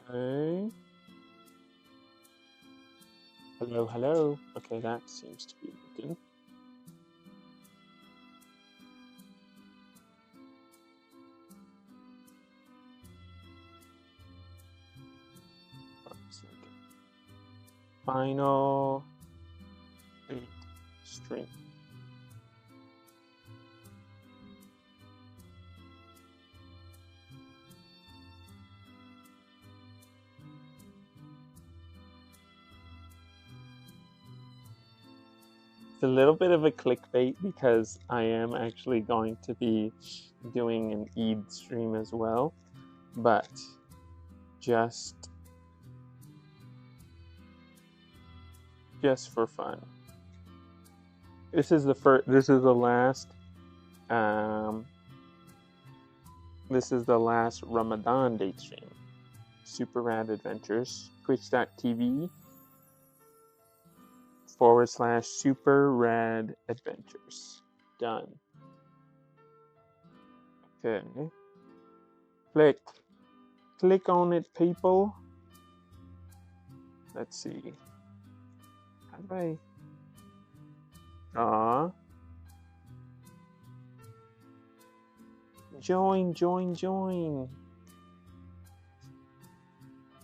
Okay. Hello, hello. Okay, that seems to be working. One second. Final string. It's a little bit of a clickbait because I am actually going to be doing an Eid stream as well, but just for fun. This is the first. This is the last. Um, this is the last Ramadan date stream. Super Rad Adventures. Twitch.tv / Super Rad Adventures. Done. Okay. Click on it, people. Let's see. How do I? Join.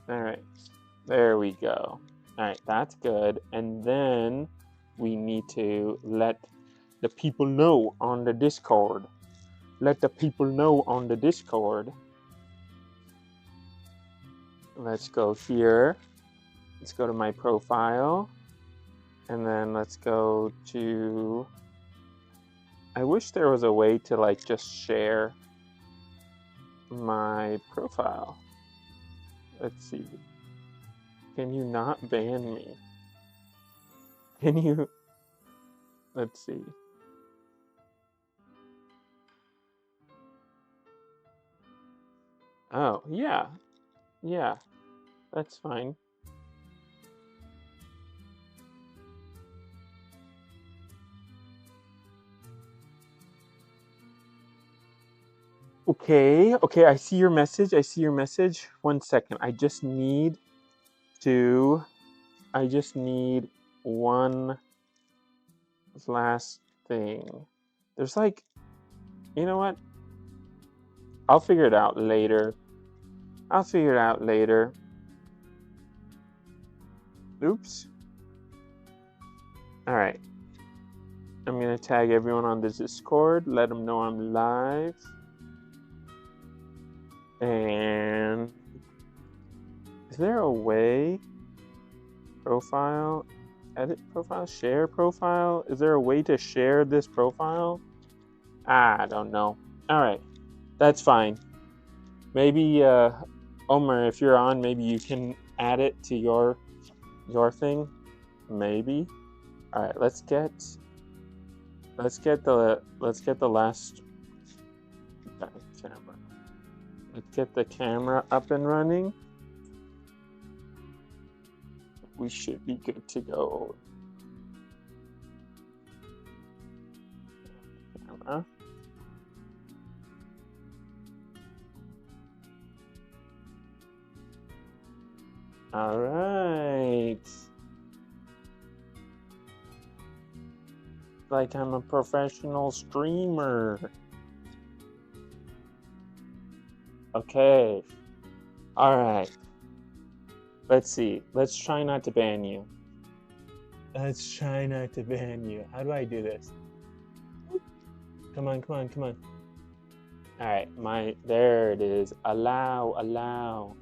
Alright. There we go. Alright, that's good. And then we need to let the people know on the Discord. Let the people know on the Discord. Let's go here. Let's go to my profile. And then let's go to... I wish there was a way to like just share my profile. Let's see. Can you not ban me? Can you? Let's see. Oh, yeah. Yeah, that's fine. Okay, I see your message. 1 second. I just need one last thing. There's like, you know what? I'll figure it out later. Oops. All right. I'm going to tag everyone on this Discord, let them know I'm live. And is there a way? Profile, edit profile, share profile? Is there a way to share this profile? I don't know. All right, that's fine. Maybe Omer, if you're on, maybe you can add it to your thing. Maybe. All right, let's get the last camera. Let's get the camera up and running. We should be good to go. Camera. All right. Like I'm a professional streamer. Okay. All right. Let's see. Let's try not to ban you. How do I do this? Come on. All right, there it is. Allow. All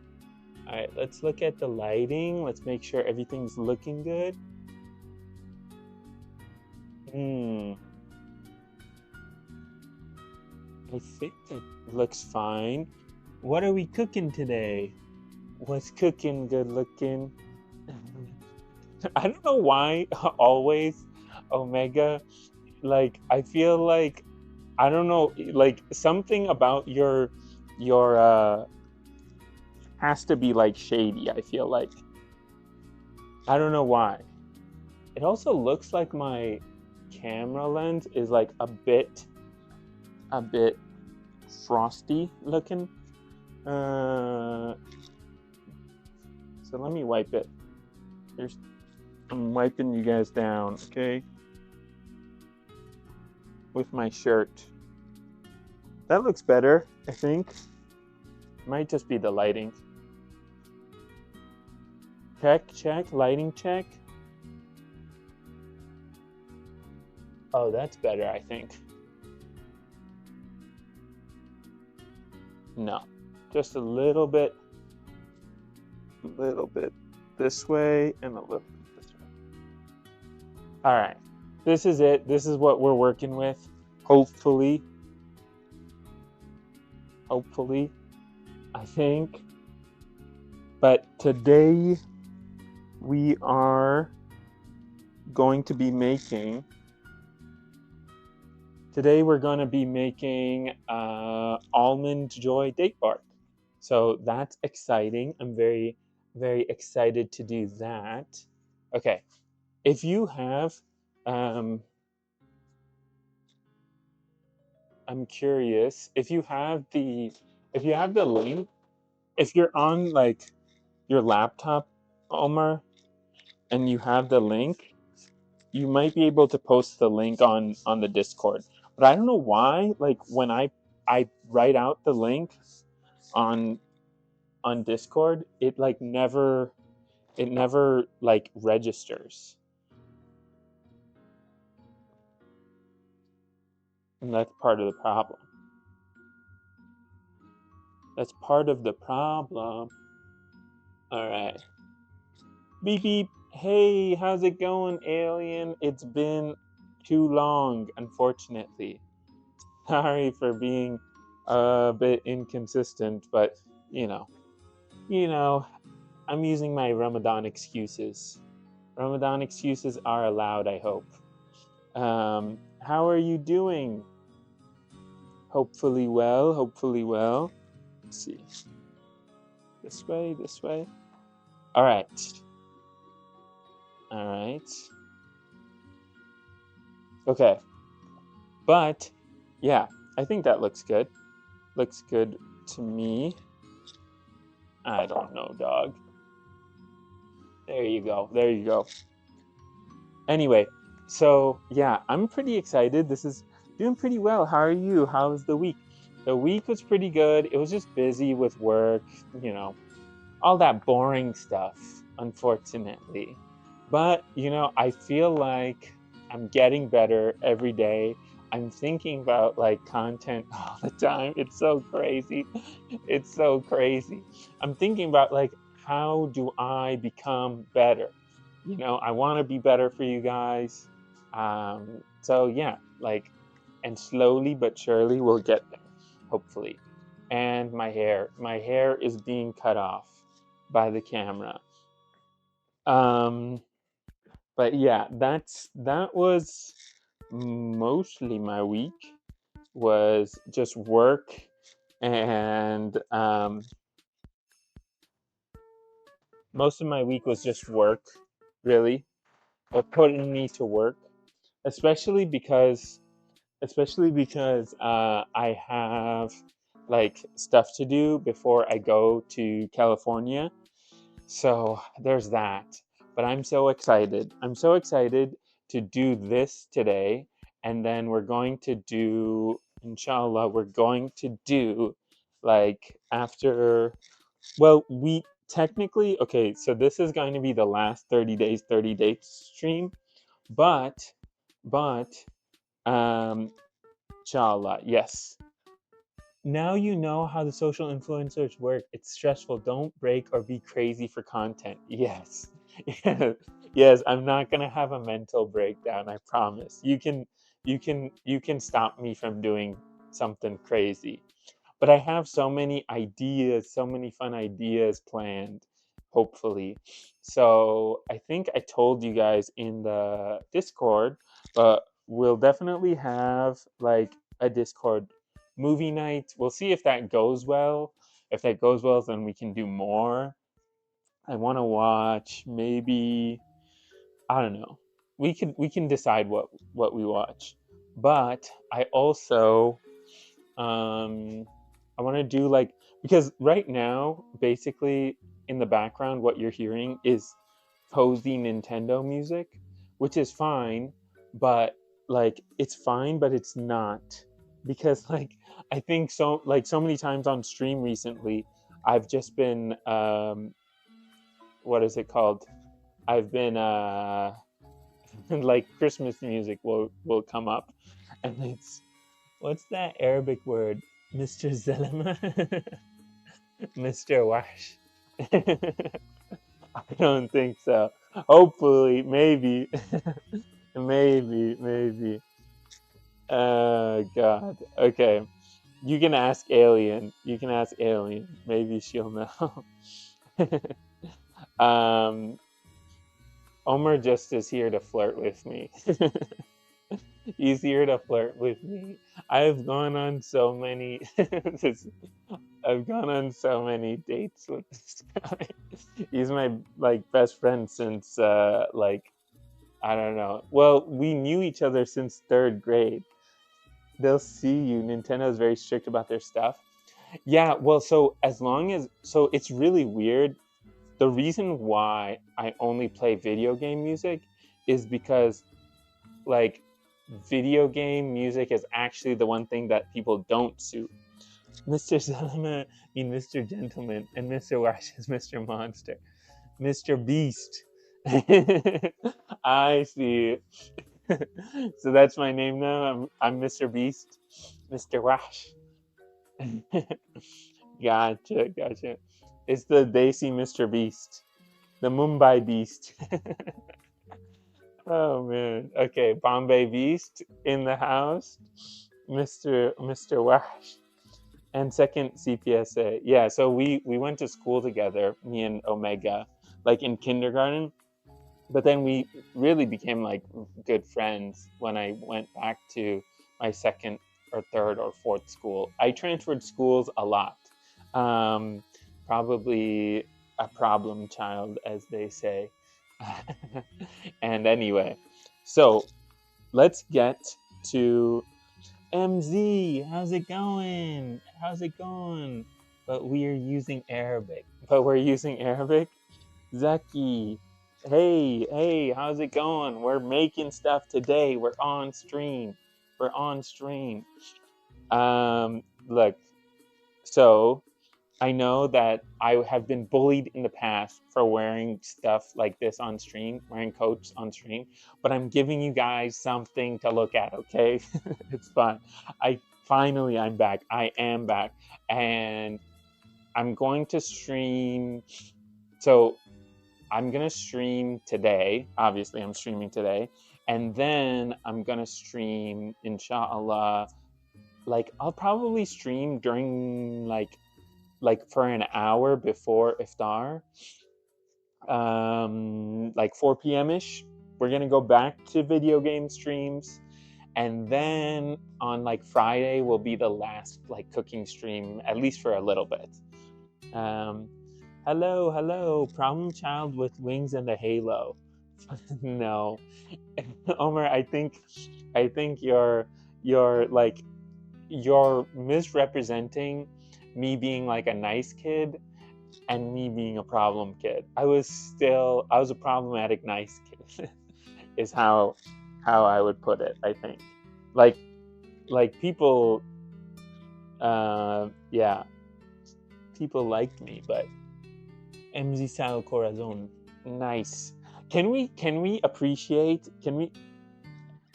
right, let's look at the lighting. Let's make sure everything's looking good. I think it looks fine. What are we cooking today? What's cooking good looking? I don't know why always Omega, like I feel like, I don't know, like something about your has to be like shady, I feel like. I don't know why. It also looks like my camera lens is like a bit frosty looking. So let me wipe it. I'm wiping you guys down, okay? With my shirt. That looks better, I think. Might just be the lighting. Check, lighting check. Oh, that's better, I think. No, just a little bit this way and a little bit this way. All right, this is it. This is what we're working with. Hopefully, I think. But today we are going to be making. Today we're going to be making Almond Joy date bark. So that's exciting. I'm very, very excited to do that. Okay, if you have, I'm curious if you have the link. If you're on like your laptop, Omar, and you have the link, you might be able to post the link on the Discord. But I don't know why. Like when I write out the link on Discord, it like never like registers. And that's part of the problem. That's part of the problem. All right. Beep beep. Hey, how's it going, alien? It's been too long, unfortunately. Sorry for being a bit inconsistent, but you know, you know, I'm using my Ramadan excuses. Ramadan excuses are allowed, I hope. How are you doing? Hopefully well, hopefully well. Let's see. This way, this way. All right. All right. Okay. But yeah, I think that looks good. Looks good to me. I don't know, dog. There you go. There you go. Anyway, so yeah, I'm pretty excited. This is doing pretty well. How are you? How was the week? The week was pretty good. It was just busy with work, you know, all that boring stuff, unfortunately. But, you know, I feel like I'm getting better every day. I'm thinking about like content all the time. It's so crazy. It's so crazy. I'm thinking about like, how do I become better? You know, I want to be better for you guys. So yeah, like, and slowly but surely we'll get there, hopefully. And my hair is being cut off by the camera. Um, but yeah, that was mostly my week, was just work and most of my week was just work, really, or putting me to work, especially because I have like stuff to do before I go to California. So there's that. But I'm so excited. I'm so excited to do this today. And then we're going to do, inshallah, we're going to do like after, well, we technically, okay, so this is going to be the last 30 days, 30 dates stream. But, um, inshallah, yes. Now you know how the social influencers work. It's stressful. Don't break or be crazy for content. Yes. Yes. Yes, I'm not going to have a mental breakdown, I promise. You can stop me from doing something crazy. But I have so many ideas, so many fun ideas planned, hopefully. So I think I told you guys in the Discord, but we'll definitely have like a Discord movie night. We'll see if that goes well. If that goes well, then we can do more. I want to watch maybe, I don't know. We can decide what we watch. But I also I want to do like because right now, basically, in the background, what you're hearing is cozy Nintendo music, which is fine, but like it's fine, but it's not because like I think so many times on stream recently, I've just been what is it called? I've been like Christmas music will come up, and it's what's that Arabic word, Mr. Zelema, Mr. Wash. I don't think so. Hopefully, maybe, maybe. Oh God. Okay, you can ask Alien. You can ask Alien. Maybe she'll know. um, Omar just is here to flirt with me. He's here to flirt with me. I've gone on so many. I've gone on so many dates with this guy. He's my like best friend since like I don't know. Well, we knew each other since third grade. They'll see you. Nintendo's very strict about their stuff. Yeah, well, so as long as so it's really weird. The reason why I only play video game music is because like video game music is actually the one thing that people don't suit. Mr. Salama mean Mr. Gentleman, and Mr. Wash is Mr. Monster. Mr. Beast. I see. So that's my name now. I'm Mr. Beast, Mr. Wash. Gotcha. It's the Desi Mr. Beast, the Mumbai Beast. Oh man. Okay, Bombay Beast in the house, Mr. Wash, and second CPSA. Yeah. So we went to school together, me and Omega, like in kindergarten. But then we really became like good friends when I went back to my second or third or fourth school. I transferred schools a lot. Um, Probably a problem child, as they say. And anyway, so let's get to MZ. How's it going? How's it going? But we are using Arabic. But we're using Arabic. Zaki, hey, how's it going? We're making stuff today. We're on stream. We're on stream. Look, so I know that I have been bullied in the past for wearing stuff like this on stream, wearing coats on stream, but I'm giving you guys something to look at, okay? It's fun. I'm back. I am back. And I'm going to stream. So I'm gonna stream today. Obviously, I'm streaming today, and then I'm gonna stream, inshallah. Like I'll probably stream during like for an hour before iftar, like 4 p.m. ish. We're gonna go back to video game streams, and then on like Friday will be the last like cooking stream, at least for a little bit. Um, hello, problem child with wings and a halo. No, Omar, I think you're misrepresenting me being like a nice kid and me being a problem kid. I was a problematic nice kid. Is how I would put it. I think like people yeah, people liked me, but MZ Sal Corazon. Nice. Can we appreciate? Can we?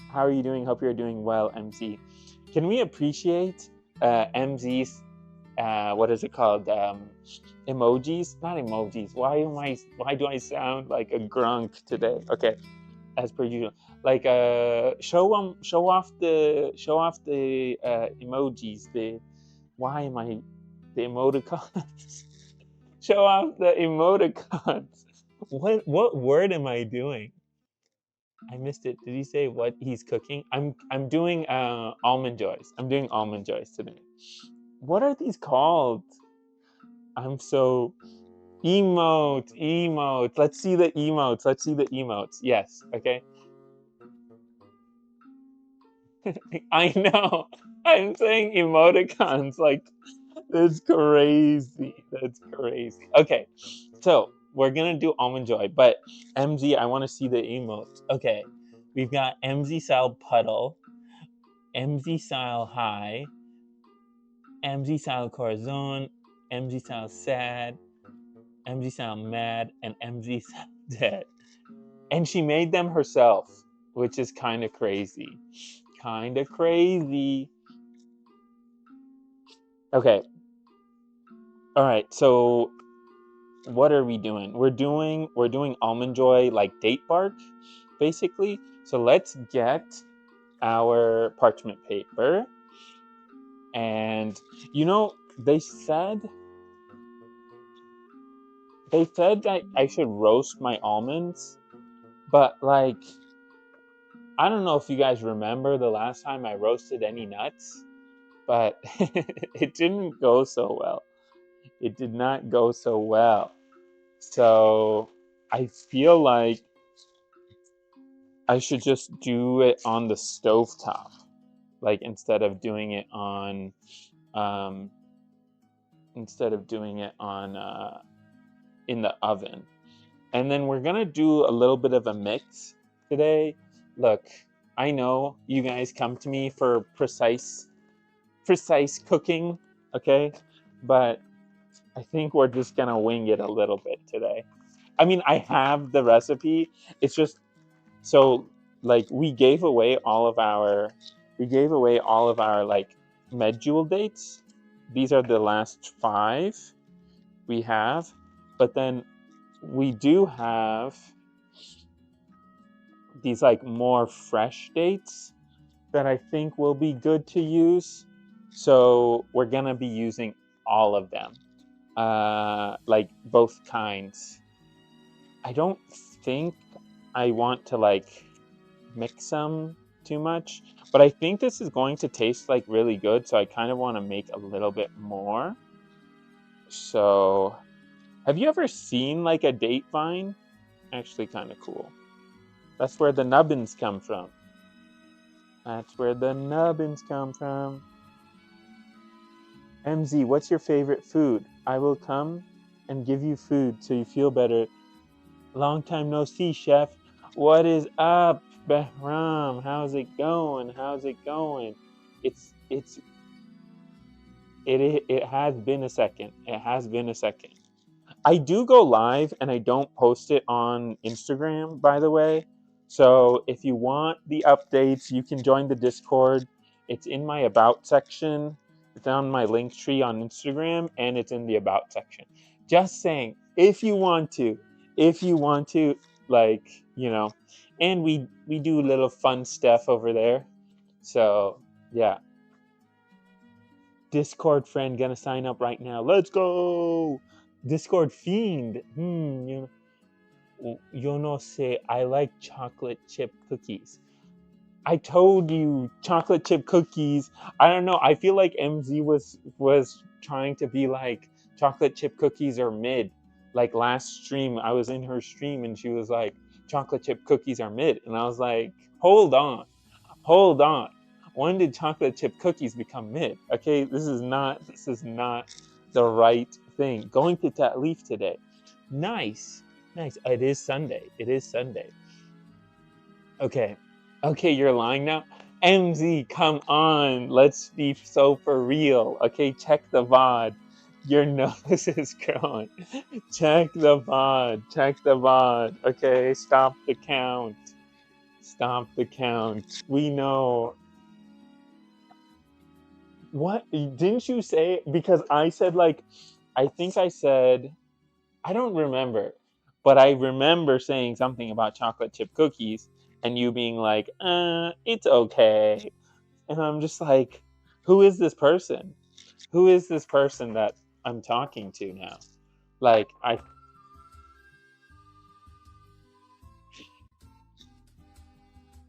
How are you doing? Hope you're doing well, MZ. Can we appreciate MZ's what is it called? Emojis? Not emojis. Why do I sound like a grunk today? Okay, as per usual. Like show off the emojis. Why am I the emoticons? Show off the emoticons. What word am I doing? I missed it. Did he say what he's cooking? I'm doing almond joys. I'm doing almond joys today. What are these called? I'm so emotes. Let's see the emotes. Yes, okay. I know. I'm saying emoticons like That's crazy. That's crazy. Okay, so we're gonna do Almond Joy, but MZ, I want to see the emotes. Okay, we've got MZ style puddle, MZ style high, MZ style corazon, MZ style sad, MZ style mad, and MZ style dead. And she made them herself, which is kind of crazy. Kind of crazy. Okay. All right. So what are we doing? We're doing Almond Joy like date bark, basically. So let's get our parchment paper. And you know, they said that I should roast my almonds, but like I don't know if you guys remember the last time I roasted any nuts, but it didn't go so well. It did not go so well. So I feel like I should just do it on the stovetop, like um, instead of doing it on in the oven. And then we're gonna do a little bit of a mix today. Look, I know you guys come to me for precise cooking, okay? But I think we're just gonna wing it a little bit today. I mean, I have the recipe. It's just so like we gave away all of our like medjool dates. These are the last 5 we have, but then we do have these like more fresh dates that I think will be good to use. So we're gonna be using all of them, like both kinds. I don't think I want to like mix them too much, but I think this is going to taste like really good. So I kind of want to make a little bit more. So, have you ever seen like a date vine? Actually, kind of cool. That's where the nubbins come from. That's where the nubbins come from. MZ, what's your favorite food? I will come and give you food so you feel better. Long time no see, chef. What is up, Behram? How's it going? How's it going? It's it has been a second. It has been a second. I do go live and I don't post it on Instagram, by the way. So if you want the updates, you can join the Discord. It's in my About section. It's on my link tree on Instagram and it's in the About section. Just saying, if you want to, like, and we do little fun stuff over there. So yeah. Discord friend gonna sign up right now. Let's go! Discord fiend. You know, say I like chocolate chip cookies. I told you chocolate chip cookies. I don't know. I feel like MZ was trying to be like chocolate chip cookies are mid. Like last stream, I was in her stream and she was like chocolate chip cookies are mid, and I was like, hold on. When did chocolate chip cookies become mid? Okay, this is not the right thing. Going to Leaf today. Nice. Nice. It is Sunday. It is Sunday. Okay. Okay, you're lying now. MZ, come on. Let's be so for real. Okay, check the VOD. Your nose is growing. Check the VOD. Check the VOD. Okay, stop the count. Stop the count. We know. What didn't you say? Because I said like, I think I said I don't remember, but I remember saying something about chocolate chip cookies, and you being like, it's okay," and I'm just like, who is this person? Who is this person that I'm talking to now? Like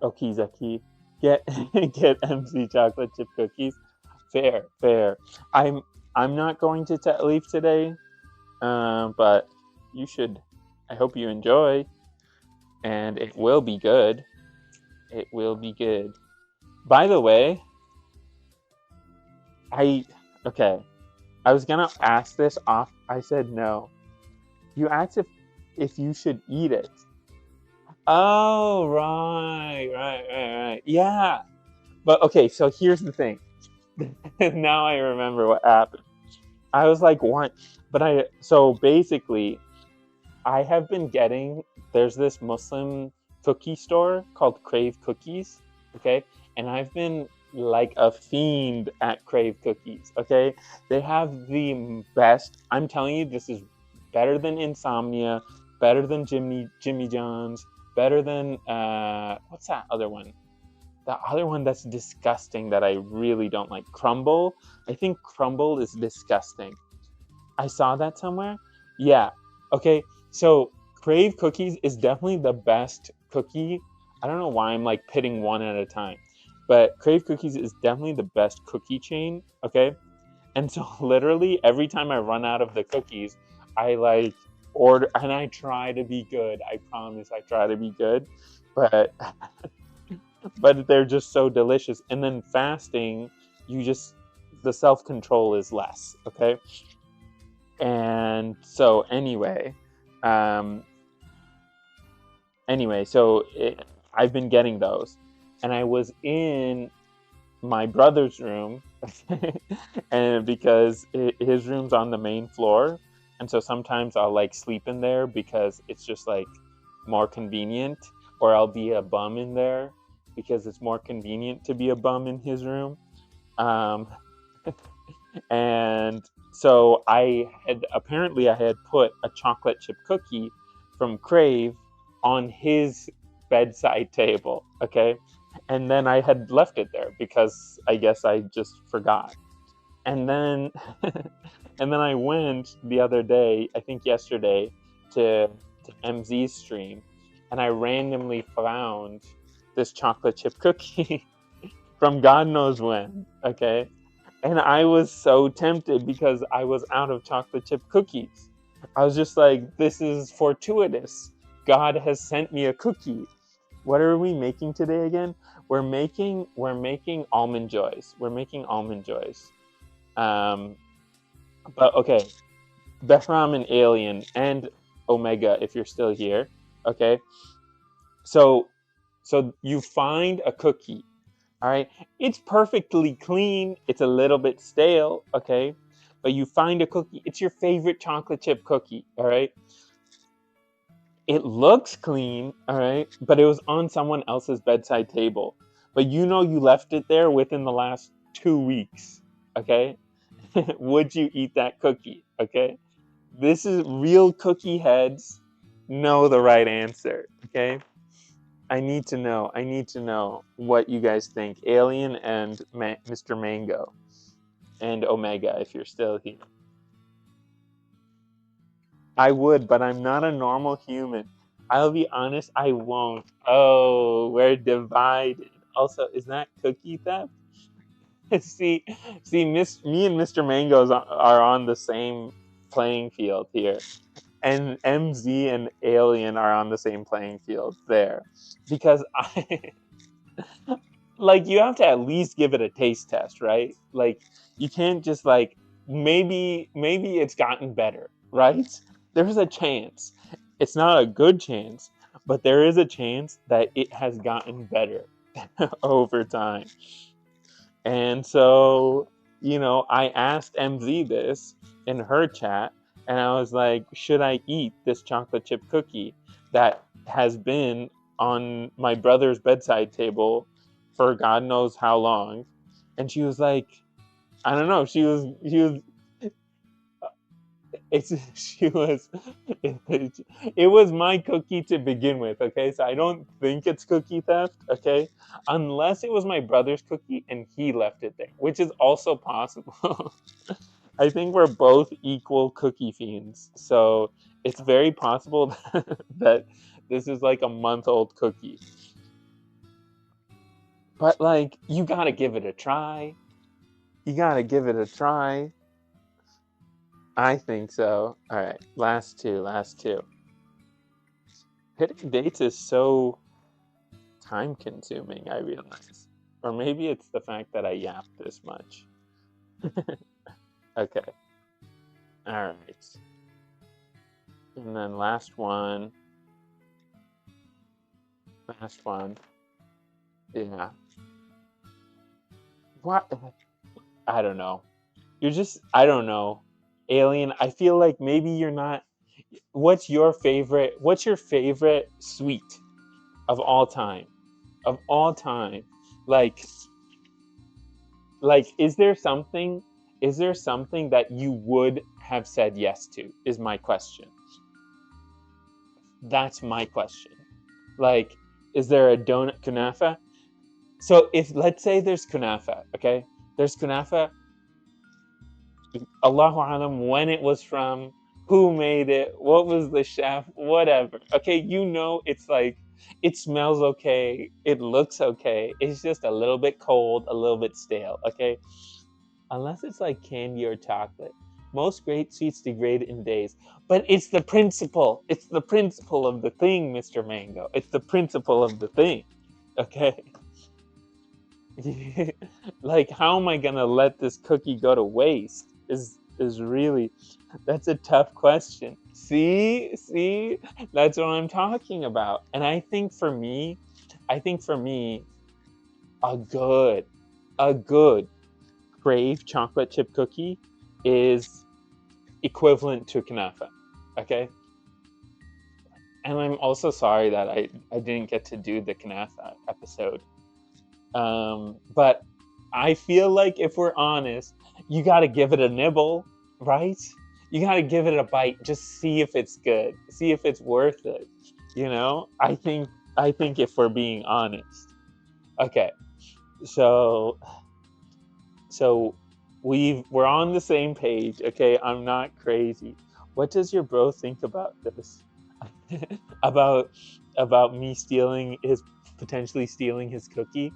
Okizaki, get get MC chocolate chip cookies. Fair, fair. I'm not going to Leaf today, but you should. I hope you enjoy, and it will be good. It will be good. By the way, I okay. I was gonna ask this off. I said no. You asked if you should eat it. Oh, right. Yeah. But okay, so here's the thing. Now I remember what happened. I was like, what? But so basically, I have been getting, there's this Muslim cookie store called Crave Cookies, okay? And I've been like a fiend at Crave Cookies, okay? They have the best, I'm telling you, this is better than Insomnia, better than Jimmy John's, better than, what's that other one? The other one that's disgusting that I really don't like, Crumble. I think Crumble is disgusting. I saw that somewhere. Yeah. Okay. So Crave Cookies is definitely the best cookie. I don't know why I'm like pitting one at a time, but Crave Cookies is definitely the best cookie chain. Okay. And so literally every time I run out of the cookies, I like order and I try to be good. I promise I try to be good, but but they're just so delicious. And then fasting, you just the self-control is less. Okay. And so um, I've been getting those, and I was in my brother's room, and because his room's on the main floor, and so sometimes I'll like sleep in there because it's just like more convenient, or I'll be a bum in there because it's more convenient to be a bum in his room. Um, and so I had put a chocolate chip cookie from Crave on his bedside table, okay? And then I had left it there because I guess I just forgot. And then and then I went the other day, I think yesterday, to MZ's stream, and I randomly found this chocolate chip cookie from God knows when, okay? And I was so tempted because I was out of chocolate chip cookies. I was just like, this is fortuitous. God has sent me a cookie. What are we making today again? We're making almond joys. We're making almond joys. Um, but okay, Bethram and Alien and Omega, if you're still here, okay. So you find a cookie. All right. It's perfectly clean. It's a little bit stale. Okay. But you find a cookie. It's your favorite chocolate chip cookie. All right. It looks clean. All right. But it was on someone else's bedside table. But you know you left it there within the last 2 weeks. Okay. Would you eat that cookie? Okay. This is real cookie heads know the right answer. Okay. I need to know. I need to know what you guys think. Alien and Mr. Mango and Omega, if you're still here. I would, but I'm not a normal human. I'll be honest, I won't. Oh, we're divided. Also, is that cookie theft? see, me and Mr. Mangoes are on the same playing field here, and MZ and Alien are on the same playing field there, because I. Like you have to at least give it a taste test, right? Like you can't just like maybe it's gotten better, right? There's a chance. It's not a good chance, but there is a chance that it has gotten better over time. And so, I asked MZ this in her chat, and I was like, should I eat this chocolate chip cookie that has been on my brother's bedside table for God knows how long? And she was like, I don't know. It's she was it was my cookie to begin with, okay? So I don't think it's cookie theft, okay? Unless it was my brother's cookie and he left it there, which is also possible. I think we're both equal cookie fiends. So it's very possible that this is like a month-old cookie. But like you got to give it a try. You got to give it a try. I think so. All right, last two. Hitting dates is so time consuming, I realize. Or maybe it's the fact that I yap this much. Okay. All right. And then last one. Last one. Yeah. What? I don't know. You're just, I don't know. Alien, I feel like maybe you're not. What's your favorite sweet of all time? Of all time. Like, is there something that you would have said yes to? Is my question. That's my question. Like, is there a donut kunafa? So if let's say there's kunafa, okay? There's kunafa. Allahu alam when it was from, who made it, what was the chef, whatever. Okay, it's like it smells okay, it looks okay. It's just a little bit cold, a little bit stale, okay? Unless it's like candy or chocolate. Most great sweets degrade in days. But it's the principle. It's the principle of the thing, Mr. Mango. It's the principle of the thing. Okay? Like, how am I gonna let this cookie go to waste? Is really, that's a tough question. See, that's what I'm talking about. And I think for me, a good, a good Crave chocolate chip cookie is equivalent to kanafa. Okay? And I'm also sorry that I didn't get to do the kanafa episode. But I feel like if we're honest, you gotta give it a nibble, right? You gotta give it a bite. Just see if it's good. See if it's worth it. I think if we're being honest. Okay. So so we're on the same page. Okay, I'm not crazy. What does your bro think about this? about me potentially stealing his cookie?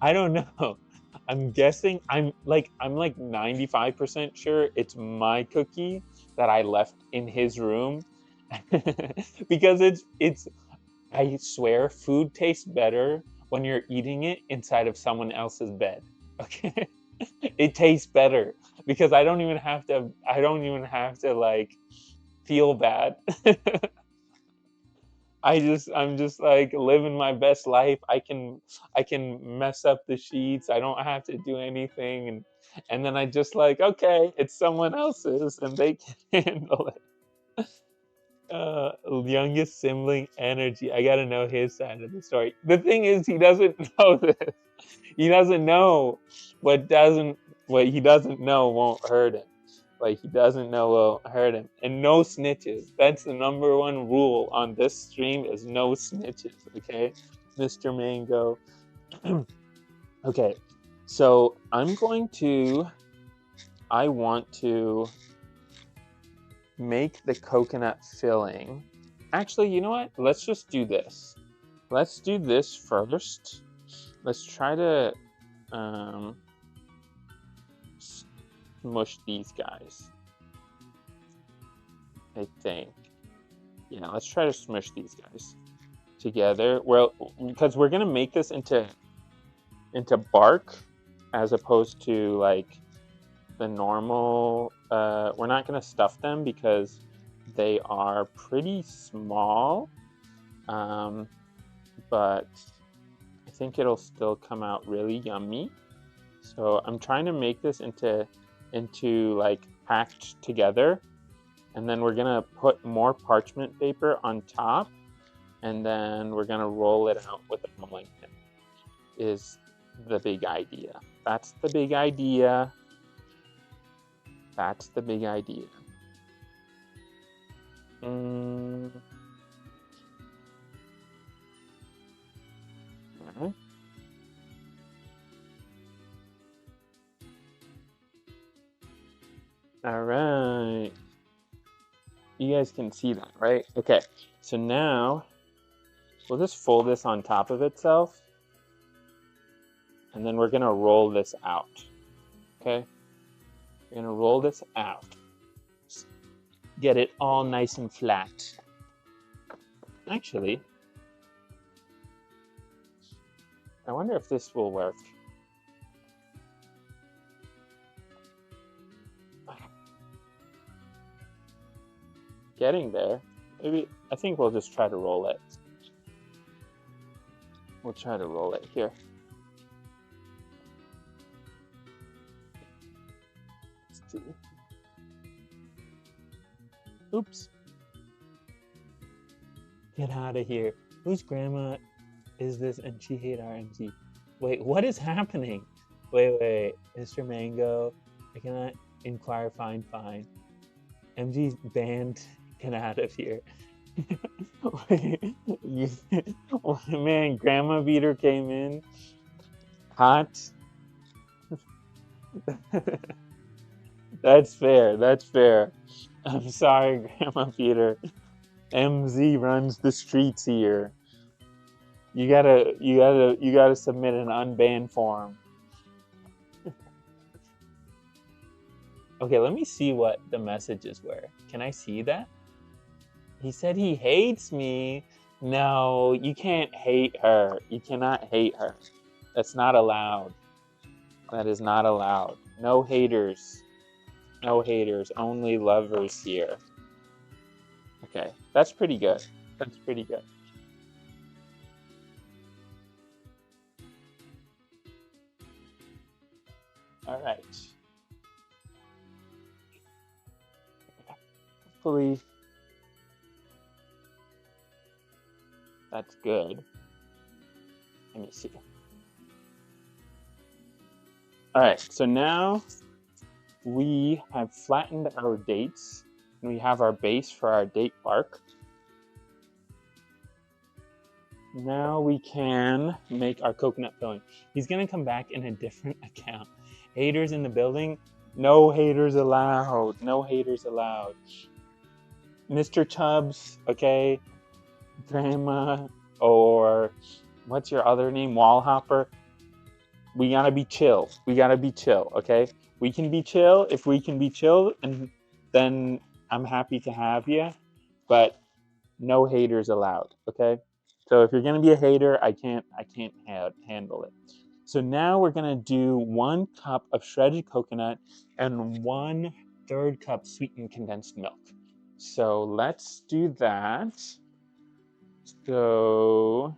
I don't know. I'm guessing I'm like 95% sure it's my cookie that I left in his room. Because it's I swear food tastes better when you're eating it inside of someone else's bed. Okay? It tastes better because I don't even have to like feel bad. I'm just like living my best life. I can mess up the sheets. I don't have to do anything, and then I just like, okay, it's someone else's and they can handle it. Youngest sibling energy. I gotta know his side of the story. The thing is, he doesn't know this. He doesn't know what he doesn't know won't hurt him. Like, he doesn't know will hurt him. And no snitches. That's the number one rule on this stream, is no snitches. Okay, Mr. Mango. Okay, so I want to make the coconut filling. Actually, you know what? Let's just do this. Let's do this first. Let's try to smush these guys. I think. Yeah, let's try to smush these guys together. Well, because we're gonna make this into bark, as opposed to like the normal. We're not gonna stuff them because they are pretty small. But I think it'll still come out really yummy. So I'm trying to make this into like packed together, and then we're gonna put more parchment paper on top, and then we're gonna roll it out with a rolling pin. Is the big idea. That's the big idea. That's the big idea. Okay. All right. You guys can see that, right? Okay. So now we'll just fold this on top of itself, and then we're gonna roll this out. Okay. We're gonna roll this out. Get it all nice and flat. Actually, I wonder if this will work. getting there. Maybe, I think we'll just try to roll it. We'll try to roll it here. Let's see. Oops. Get out of here. Whose grandma is this and she hate our MC? Wait, what is happening? Wait. Mr. Mango, I cannot inquire, fine. MG's banned, get out of here. Man, Grandma Beater came in. Hot. That's fair. I'm sorry, Grandma Beater. MZ runs the streets here. You gotta submit an unbanned form. Okay, let me see what the messages were. Can I see that? He said he hates me. No, you can't hate her. You cannot hate her. That's not allowed. That is not allowed. No haters. No haters. Only lovers here. Okay, that's pretty good. That's pretty good. All right. Hopefully that's good. Let me see. All right, so now we have flattened our dates and we have our base for our date bark. Now we can make our coconut filling. He's gonna come back in a different account. Haters in the building? No haters allowed. No haters allowed. Mr. Chubbs, okay? Grandma, or what's your other name? Wallhopper. We gotta be chill. Okay? We can be chill. If we can be chill, and then I'm happy to have you, but no haters allowed, okay? So if you're gonna be a hater, I can't handle it. So now we're gonna do 1 cup of shredded coconut and 1/3 cup sweetened condensed milk. So let's do that. So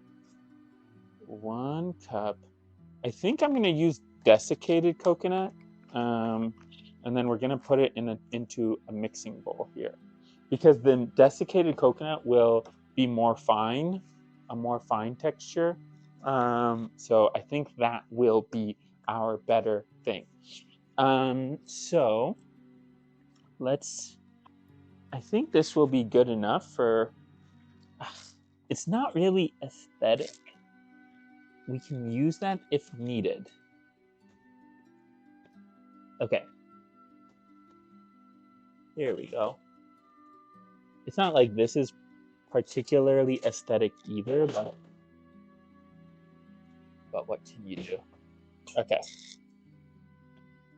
1 cup. I think I'm going to use desiccated coconut, and then we're going to put it into a mixing bowl here, because the desiccated coconut will be more fine, a more fine texture. So I think that will be our better thing. So I think this will be good enough for. It's not really aesthetic. We can use that if needed. Okay. Here we go. It's not like this is particularly aesthetic either, but what can you do? Okay.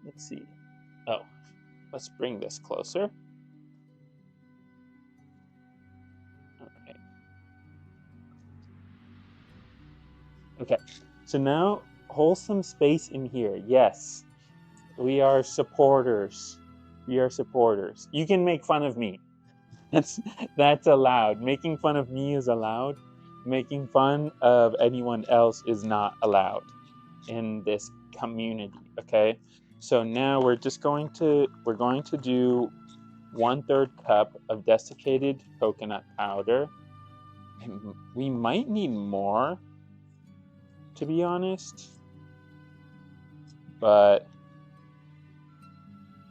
Let's see. Oh, let's bring this closer. Okay. Okay. So now, wholesome space in here. Yes. We are supporters. You can make fun of me. That's allowed. Making fun of me is allowed. Making fun of anyone else is not allowed in this community, okay? So now we're going to do 1/3 cup of desiccated coconut powder. And we might need more, to be honest, but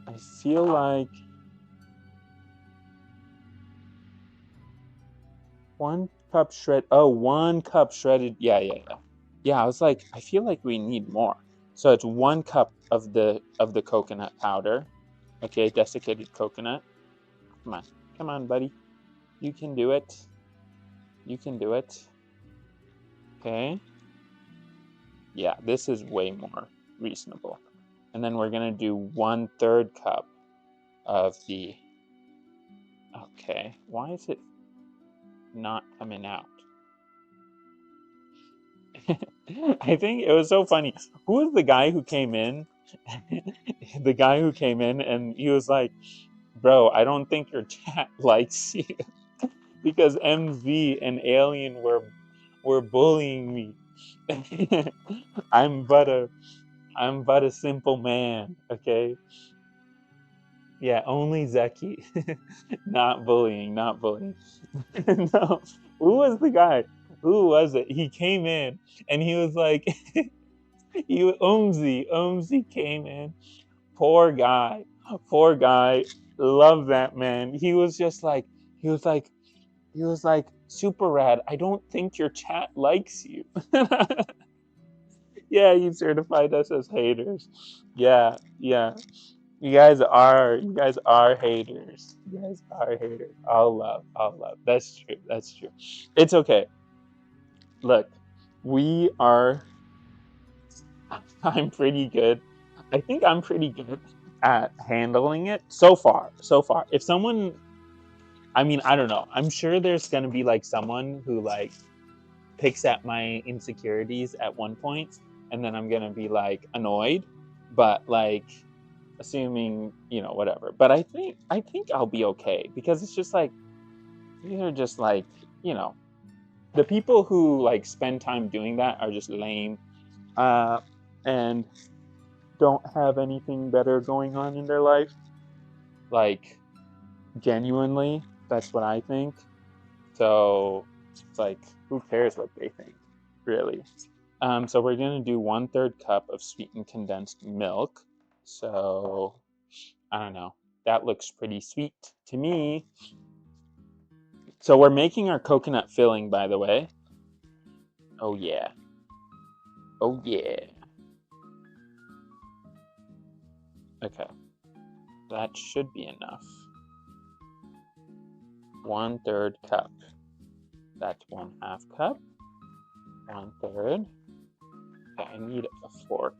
I feel like 1 cup 1 cup shredded. Yeah. I was like, I feel like we need more. So it's 1 cup of the coconut powder. Okay, desiccated coconut. Come on, buddy. You can do it. Okay. Yeah, this is way more reasonable. And then we're gonna do 1/3 cup of the. Okay, why is it not coming out? I think it was so funny. Who was the guy who came in? The guy who came in and he was like, bro, I don't think your chat likes you because MZ and Alien were bullying me. I'm but a I'm but a simple man, okay? Yeah, only Zeki. Not bullying, not bullying. No, who was the guy? Who was it? He came in and he was like, Umzi came in. Poor guy, poor guy. Love that man. He was like, he was like, super rad. I don't think your chat likes you. Yeah, you certified us as haters. Yeah, yeah. You guys are haters. You guys are haters. All love, all love. That's true. That's true. It's okay. Look, we are. I'm pretty good. I think I'm pretty good at handling it so far. So far, if someone, I mean, I don't know. I'm sure there's gonna be like someone who like picks at my insecurities at one point, and then I'm gonna be like annoyed. But like, assuming whatever. But I think I'll be okay because it's just like these are just like you know the people who like spend time doing that are just lame, uh, and don't have anything better going on in their life. Like genuinely, that's what I think. So it's like who cares what they think, really? So we're gonna do 1/3 cup of sweetened condensed milk. So I don't know. That looks pretty sweet to me. So we're making our coconut filling, by the way. Oh yeah. Oh yeah. Okay. That should be enough. 1/3 cup. That's 1/2 cup. 1/3. Okay, I need a fork.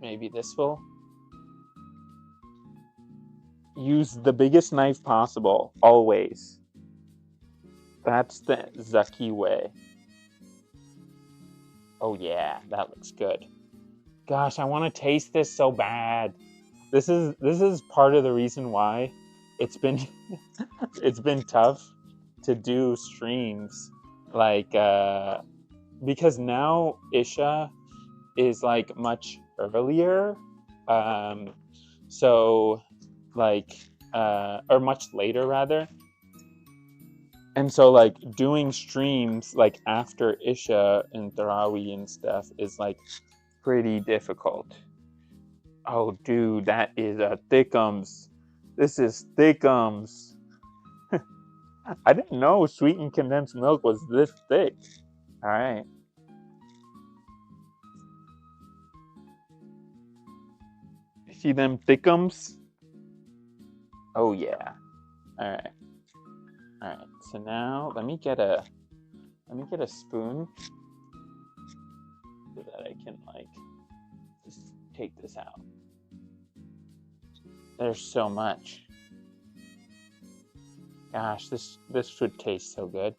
Maybe this will. Use the biggest knife possible, always. That's the Zucky way. Oh yeah, that looks good. Gosh, I want to taste this so bad. This is part of the reason why it's been it's been tough to do streams like because now Isha is like much earlier, um so like or much later rather, and so like doing streams like after Isha and Taraweeh and stuff is like pretty difficult. Oh, dude, that is a thickums. This is thickums. I didn't know sweetened condensed milk was this thick. All right. See them thickums? Oh yeah. All right. All right. So now let me get a spoon so that I can like just take this out. There's so much. Gosh, this should taste so good.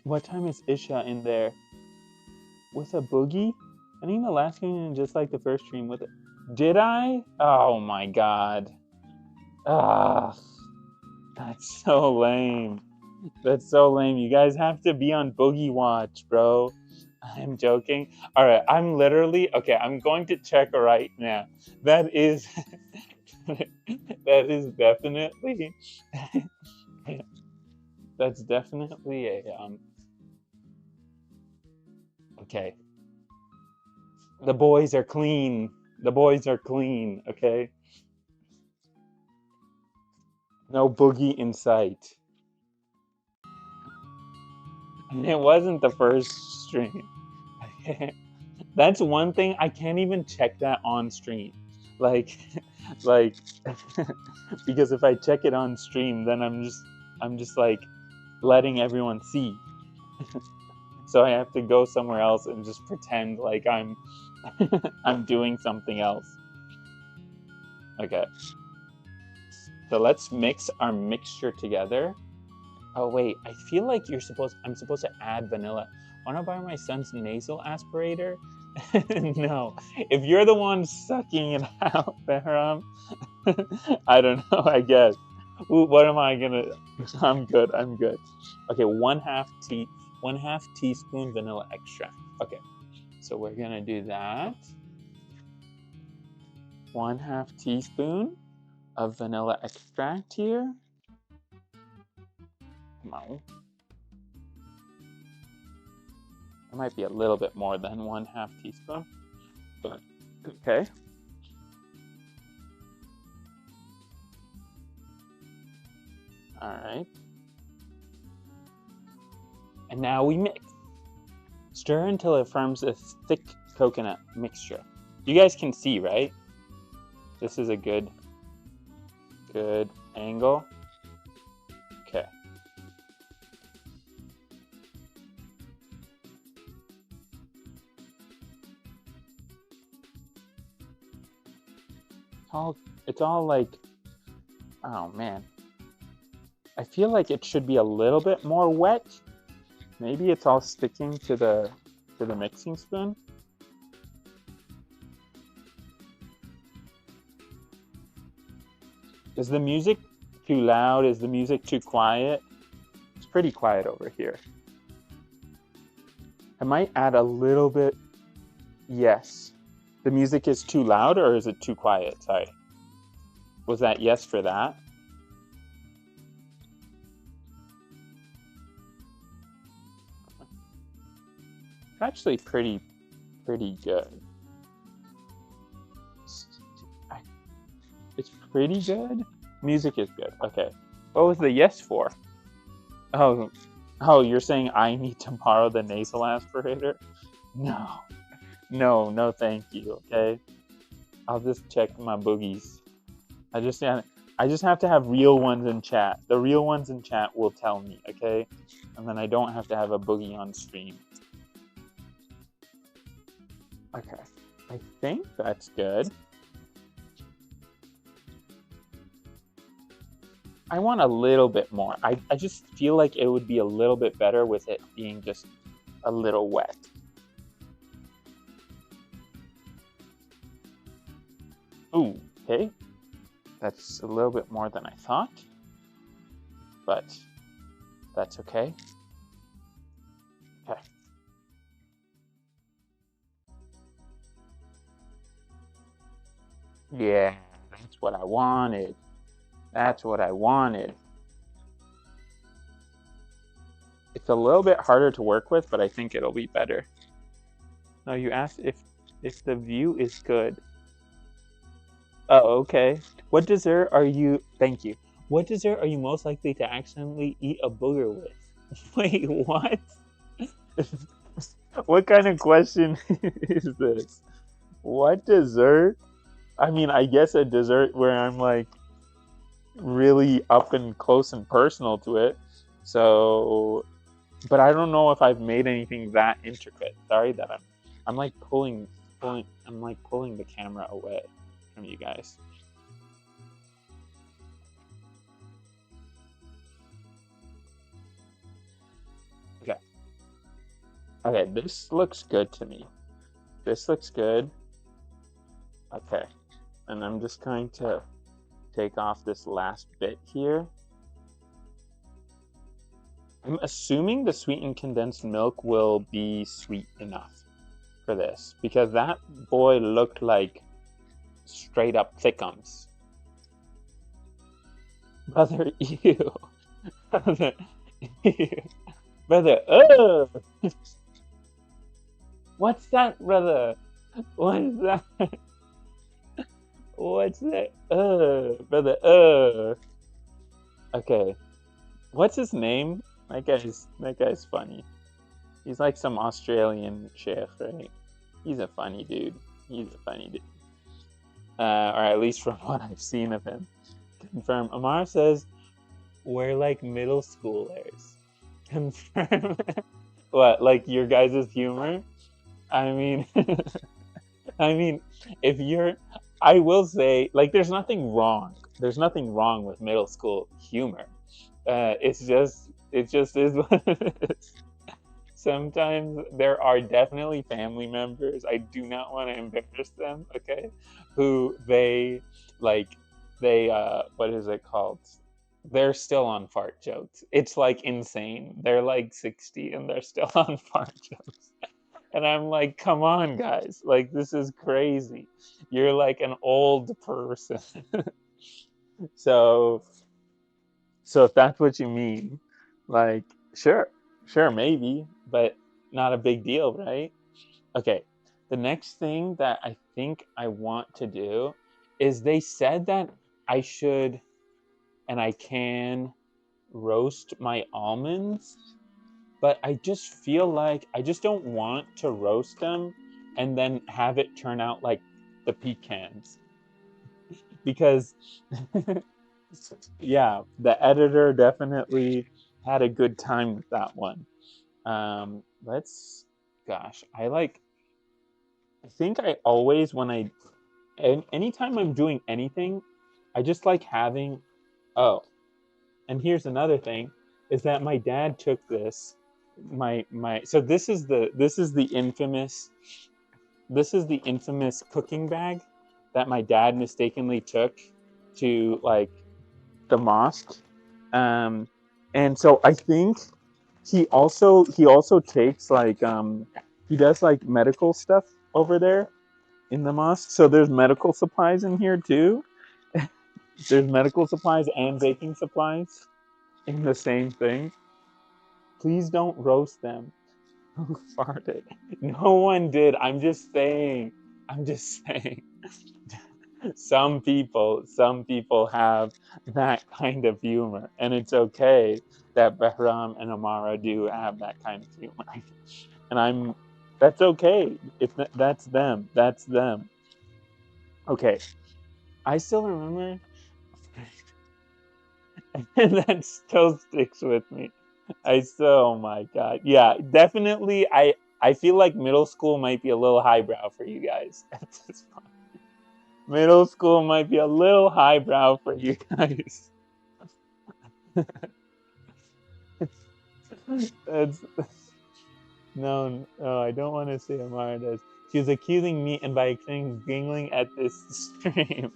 What time is Isha in there? With a boogie? I think the last game just like the first stream with it. Did I? Oh my god. Ah, that's so lame. That's so lame. You guys have to be on boogie watch, bro. I'm joking. All right, I'm literally okay. I'm going to check right now. That is that is definitely that's definitely a okay. The boys are clean. The boys are clean, okay? No boogie in sight. And it wasn't the first stream. That's one thing I can't even check that on stream. Like like because if I check it on stream then I'm just like letting everyone see. So I have to go somewhere else and just pretend like I'm I'm doing something else. Okay. So let's mix our mixture together. Oh wait, I feel like I'm supposed to add vanilla. Wanna borrow my son's nasal aspirator? No, if you're the one sucking it out, Behram, I don't know. I guess. Ooh, what am I gonna? I'm good. I'm good. Okay, 1/2 teaspoon vanilla extract. Okay, so we're gonna do that. 1/2 teaspoon of vanilla extract here. Come on. It might be a little bit more than 1/2 teaspoon, but okay. All right. And now we mix. Stir until it forms a thick coconut mixture. You guys can see, right? This is a good angle. Okay. It's all like, oh man. I feel like it should be a little bit more wet. Maybe it's all sticking to the mixing spoon. Is the music too loud? Is the music too quiet? It's pretty quiet over here. I might add a little bit. Yes. The music is too loud, or is it too quiet? Sorry. Was that yes for that? It's actually pretty good. It's pretty good. Music is good. Okay. What was the yes for? Oh, you're saying I need to borrow the nasal aspirator? No, thank you. Okay. I'll just check my boogies. I just have to have real ones in chat. The real ones in chat will tell me, okay? And then I don't have to have a boogie on stream. Okay. I think that's good. I want a little bit more. I just feel like it would be a little bit better with it being just a little wet. Ooh, okay. That's a little bit more than I thought, but that's okay. Okay. Yeah, that's what I wanted. That's what I wanted. It's a little bit harder to work with, but I think it'll be better. No, you asked if the view is good. Oh, okay. What dessert are you... Thank you. What dessert are you most likely to accidentally eat a booger with? Wait, what? What kind of question is this? What dessert? I mean, I guess a dessert where I'm like really up and close and personal to it. So, but I don't know if I've made anything that intricate. Sorry that I'm like pulling the camera away from you guys. Okay. Okay, this looks good to me. This looks good. Okay. And I'm just going to take off this last bit here. I'm assuming the sweetened condensed milk will be sweet enough for this, because that boy looked like straight up thickums. Brother, ew. Brother, ew. Brother, what's that, brother? What is that? What's that? Brother, Okay. What's his name? That guy's funny. He's like some Australian chef, right? He's a funny dude. Or at least from what I've seen of him. Confirm. Amar says, we're like middle schoolers. Confirm. What, like your guys' humor? I mean, if you're, I will say, like, there's nothing wrong. There's nothing wrong with middle school humor. It just is what it is. sometimes there are definitely family members, I do not want to embarrass them, okay, who like what is it called, they're still on fart jokes. It's like insane. They're like 60 and they're still on fart jokes. And I'm like, come on, guys. Like, this is crazy. You're like an old person. so, so if that's what you mean, like, sure, sure, maybe, but not a big deal, right? Okay. The next thing that I think I want to do is they said that I should and I can roast my almonds, but I just feel like I just don't want to roast them and then have it turn out like the pecans because yeah, the editor definitely had a good time with that one. Let's gosh, I think I always when I anytime I'm doing anything, I just like having oh, and here's another thing is that my dad took my so this is the infamous cooking bag that my dad mistakenly took to like the mosque, um and so I think he also takes like he does like medical stuff over there in the mosque, so there's medical supplies in here too. There's medical supplies and baking supplies in the same thing. Please don't roast them. Who farted? No one did. I'm just saying. I'm just saying. Some people have that kind of humor, and it's okay that Behram and Amara do have that kind of humor. And that's okay. If that's them, that's them. Okay. I still remember, and that still sticks with me. Oh my god, yeah, definitely. I feel like middle school might be a little highbrow for you guys at this point. Middle school might be a little highbrow for you guys. That's no, no, I don't want to say Amara does. She was accusing me and by extension giggling at this stream.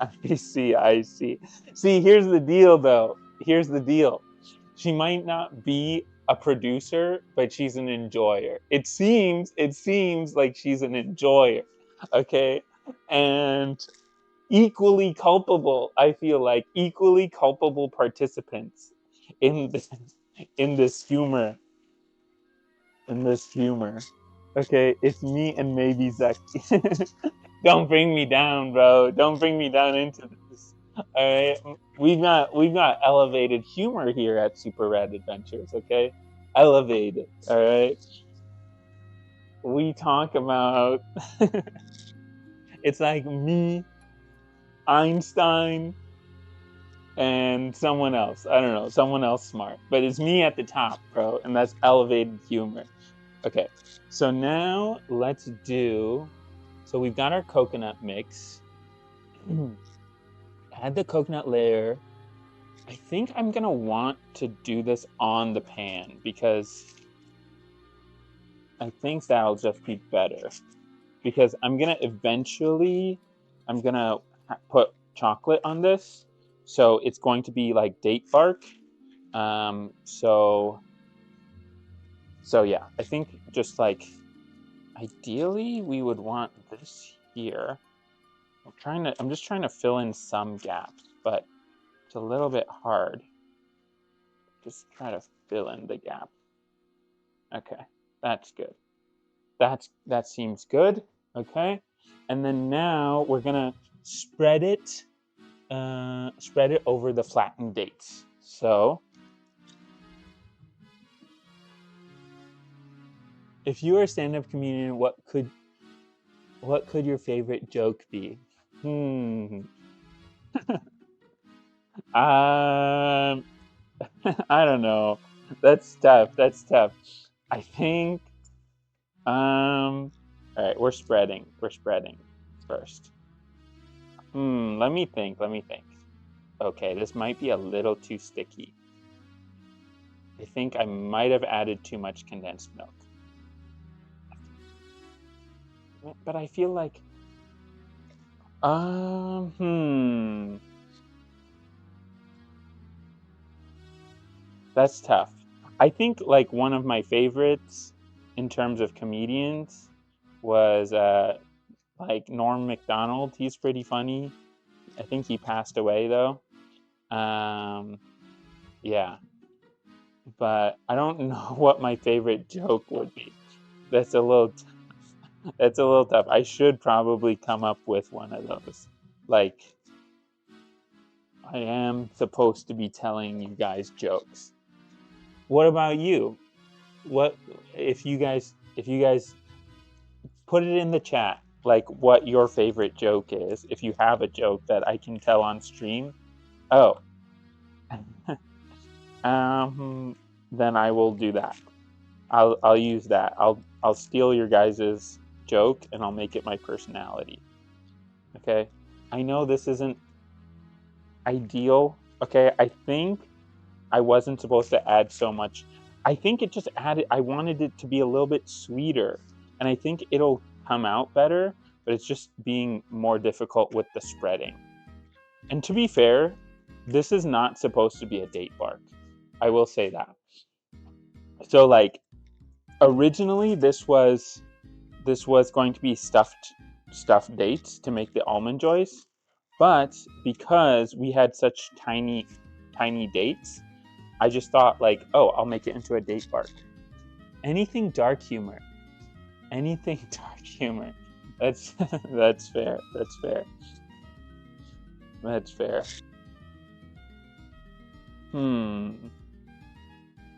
I see, I see. See, here's the deal though. Here's the deal. She might not be a producer, but she's an enjoyer. It seems like she's an enjoyer. Okay? And equally culpable, I feel like equally culpable participants in this in this humor. In this humor. Okay, it's me and maybe Zaki. Don't bring me down, bro. Don't bring me down into this. All right, we've got elevated humor here at Super Rad Adventures. Okay, elevated. All right, we talk about. It's like me, Einstein, and someone else. I don't know, someone else smart, but it's me at the top, bro, and that's elevated humor. Okay, so now let's do. So we've got our coconut mix. Add the coconut layer. I think I'm gonna want to do this on the pan because I think that'll just be better. Because I'm gonna put chocolate on this, so it's going to be like date bark. Um, so, so yeah, I think just like ideally we would want this here. I'm just trying to fill in some gaps, but it's a little bit hard. Just try to fill in the gap. Okay, that's good. That seems good. Okay, and then now we're gonna spread it over the flattened dates. So, if you were a stand-up comedian, what could your favorite joke be? Um, I don't know. That's tough. That's tough. I think. All right, we're spreading. We're spreading first. Let me think. Let me think. Okay, this might be a little too sticky. I think I might have added too much condensed milk. But I feel like that's tough. I think like one of my favorites in terms of comedians was like Norm Macdonald. He's pretty funny. I think he passed away though. Um, yeah, but I don't know what my favorite joke would be. That's a little that's a little tough. I should probably come up with one of those. Like I am supposed to be telling you guys jokes. What about you? What if you guys put it in the chat like what your favorite joke is if you have a joke that I can tell on stream. Oh, then I will do that. I'll use that. I'll steal your guys's joke and I'll make it my personality. Okay? I know this isn't ideal. Okay? I think I wasn't supposed to add so much. I think it just added I wanted it to be a little bit sweeter and I think it'll come out better, but it's just being more difficult with the spreading. And to be fair, this is not supposed to be a date bark. I will say that. So like originally this was going to be stuffed dates to make the almond joys, but because we had such tiny dates, I just thought like, oh, I'll make it into a date bark. Anything dark humor. Anything dark humor. That's that's fair. That's fair. That's fair.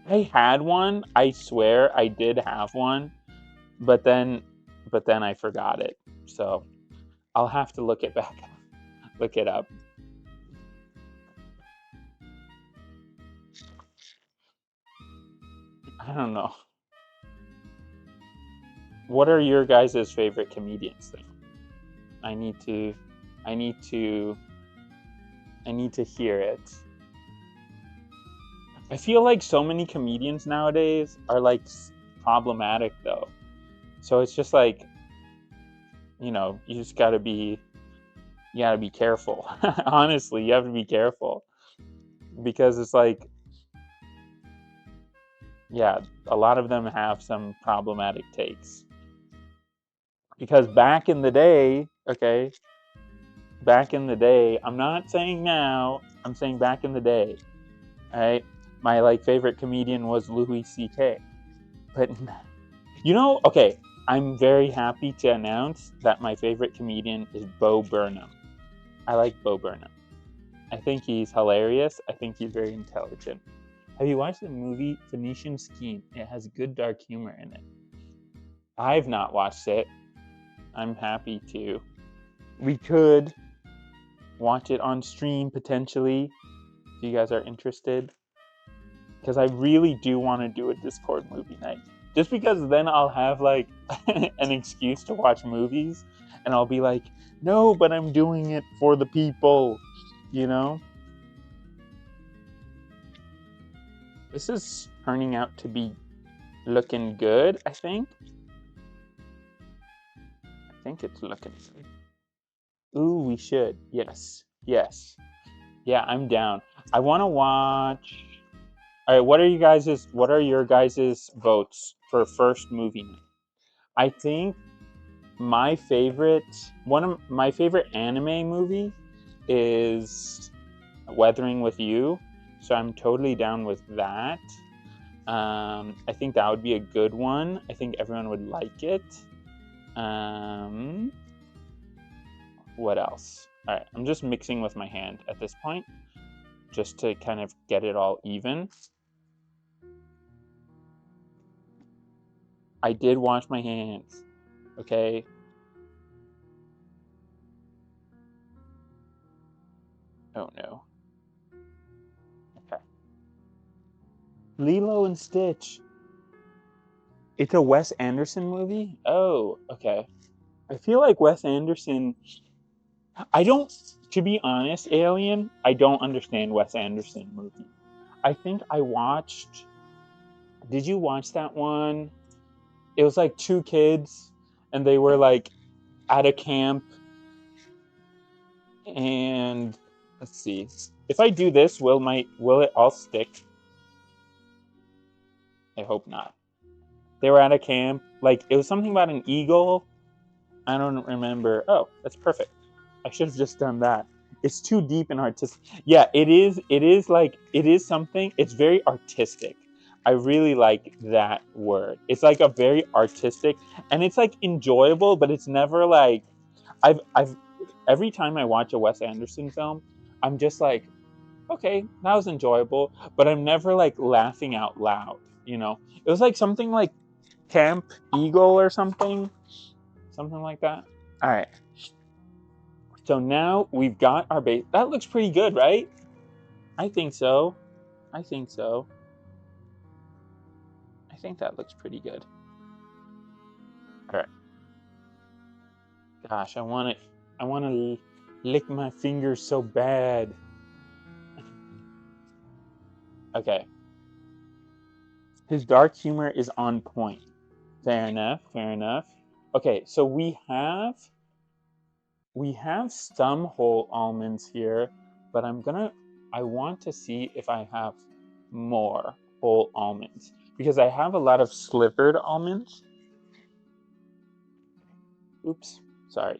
I had one. I swear I did have one, but then I forgot it. So I'll have to look it back. Look it up. I don't know. What are your guys' favorite comedians then? I need to hear it. I feel like so many comedians nowadays are like problematic though. So it's just like, you just gotta be careful. Honestly, you have to be careful. Because it's like, yeah, a lot of them have some problematic takes. Because back in the day, okay, I'm not saying now, I'm saying back in the day, all right, my like favorite comedian was Louis C.K. But okay, I'm very happy to announce that my favorite comedian is Bo Burnham. I like Bo Burnham. I think he's hilarious. I think he's very intelligent. Have you watched the movie Phoenician Scheme? It has good dark humor in it. I've not watched it. I'm happy to. We could watch it on stream potentially if you guys are interested. Because I really do want to do a Discord movie night. Just because then I'll have like an excuse to watch movies and I'll be like, no, but I'm doing it for the people, This is turning out to be looking good, I think. I think it's looking good. Ooh, we should. Yes. Yeah, I'm down. I want to watch. All right, what are your guys' votes for first movie night? I think one of my favorite anime movie is Weathering with You, so I'm totally down with that. I think that would be a good one. I think everyone would like it. What else? All right, I'm just mixing with my hand at this point, just to kind of get it all even. I did wash my hands, okay? Oh no. Okay. Lilo and Stitch. It's a Wes Anderson movie? Oh, okay. I feel like Wes Anderson. To be honest, Alien, I don't understand Wes Anderson movies. I think I watched Did you watch that one? It was like two kids, and they were like at a camp. And let's see. If I do this, will it all stick? I hope not. They were at a camp. Like it was something about an eagle. I don't remember. Oh, that's perfect. I should have just done that. It's too deep and artistic. Yeah, it is. It is like it is something. It's very artistic. I really like that word. It's like a very artistic, and it's like enjoyable, but it's never like I've every time I watch a Wes Anderson film, I'm just like, okay, that was enjoyable, but I'm never like laughing out loud. You know, it was like something like Camp Eagle or something like that. All right. So now we've got our base. That looks pretty good, right? I think so. I think so. I think that looks pretty good. All right. Gosh, I want it. I want to lick my fingers so bad. Okay. His dark humor is on point. Fair enough. Fair enough. Okay, so we have some whole almonds here, but I want to see if I have more whole almonds because I have a lot of slivered almonds. Oops, sorry.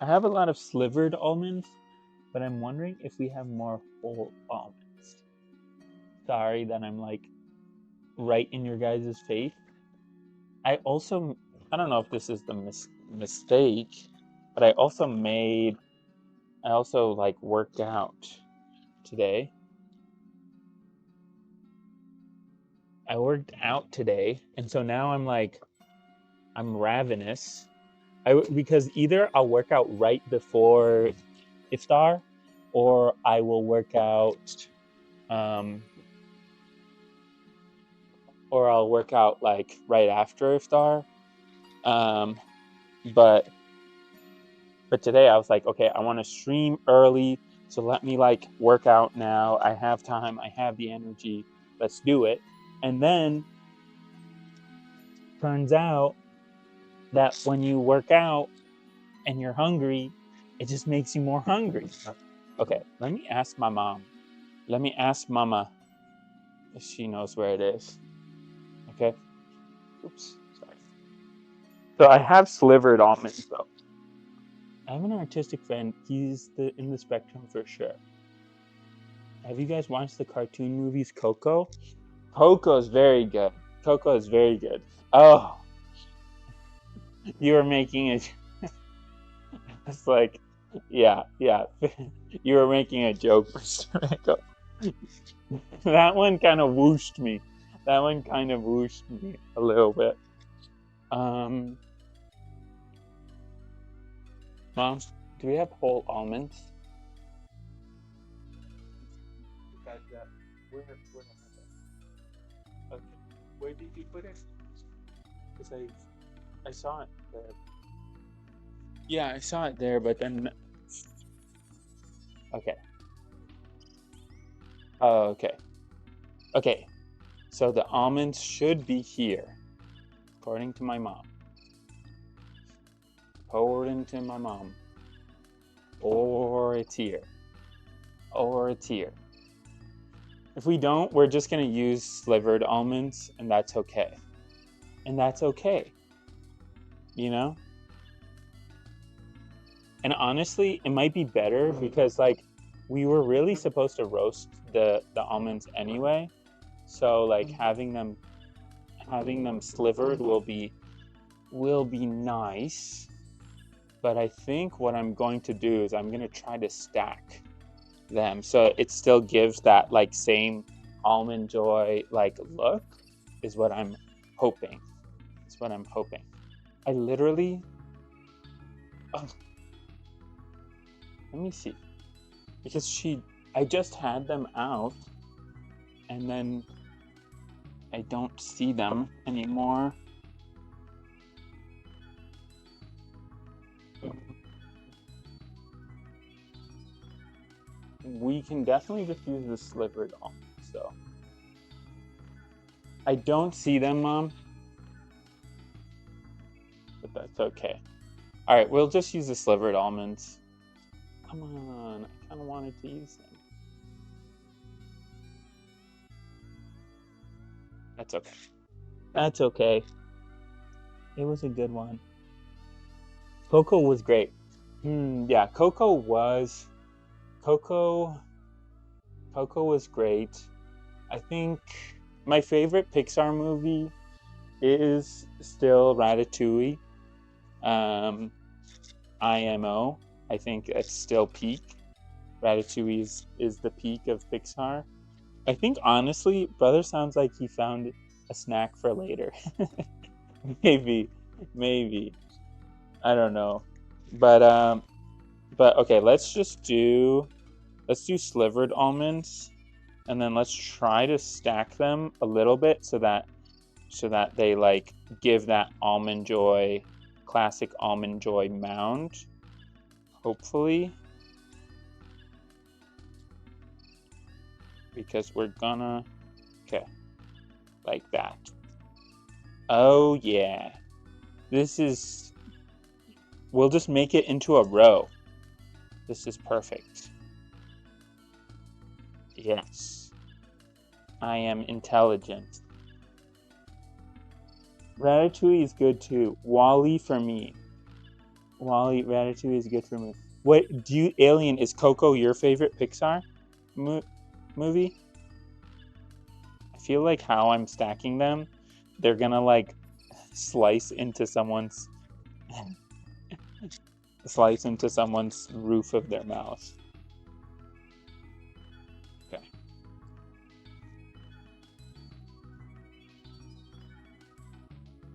I have a lot of slivered almonds, but I'm wondering if we have more whole almonds. Sorry that I'm like right in your guys' face. I don't know if this is the mistake, but I also like worked out today. I worked out today, and so now I'm ravenous. Because either I'll work out right before iftar, or I will work out, um, or I'll work out like right after iftar. Um, but today I was like, okay, I want to stream early, so let me like work out now. I have time. I have the energy. Let's do it. And then turns out that when you work out and you're hungry, it just makes you more hungry. Okay, let me ask my mom. Let me ask Mama if she knows where it is. Okay? Oops, sorry. So I have slivered almonds though. I have an artistic friend. He's in the spectrum for sure. Have you guys watched the cartoon movies Coco? Coco's very good. Coco is very good. Oh, you were making it. It's like, yeah. You were making a joke, Mr. Echo. That one kind of whooshed me. That one kind of whooshed me a little bit. Mom, do we have whole almonds? Okay. Where did you put it? Because I saw it there. Yeah, I saw it there, but then. Okay. Oh, okay. Okay. So the almonds should be here, according to my mom. According to my mom. Or it's here. Or it's here. If we don't, we're just going to use slivered almonds, and that's okay. And that's okay. You know? And honestly, it might be better because like we were really supposed to roast the almonds anyway. So like having them slivered will be nice. But I think what I'm going to do is I'm going to try to stack them so it still gives that like same Almond Joy like look is what I'm hoping. It's what I'm hoping. I literally let me see. Because I just had them out and then I don't see them anymore. We can definitely just use the slivered almonds though. I don't see them, Mom, but that's okay. All right, we'll just use the slivered almonds. Come on, I kind of wanted to use them. That's okay. That's okay. It was a good one. Coco was great. Yeah, Coco. Coco was great. I think my favorite Pixar movie is still Ratatouille. Um, IMO. I think it's still peak. Ratatouille is the peak of Pixar. I think honestly, brother sounds like he found a snack for later. maybe, maybe. I don't know. But but okay, let's do slivered almonds, and then let's try to stack them a little bit so that they like give that almond joy, classic almond joy mound. Hopefully, because we're gonna okay like that. Oh yeah, this is. We'll just make it into a row. This is perfect. Yes. I am intelligent. Ratatouille is good too. Wally for me. Ratatouille is good for me. What do you, Alien, is Coco your favorite Pixar movie? I feel like how I'm stacking them, they're gonna like slice into someone's roof of their mouth. Okay.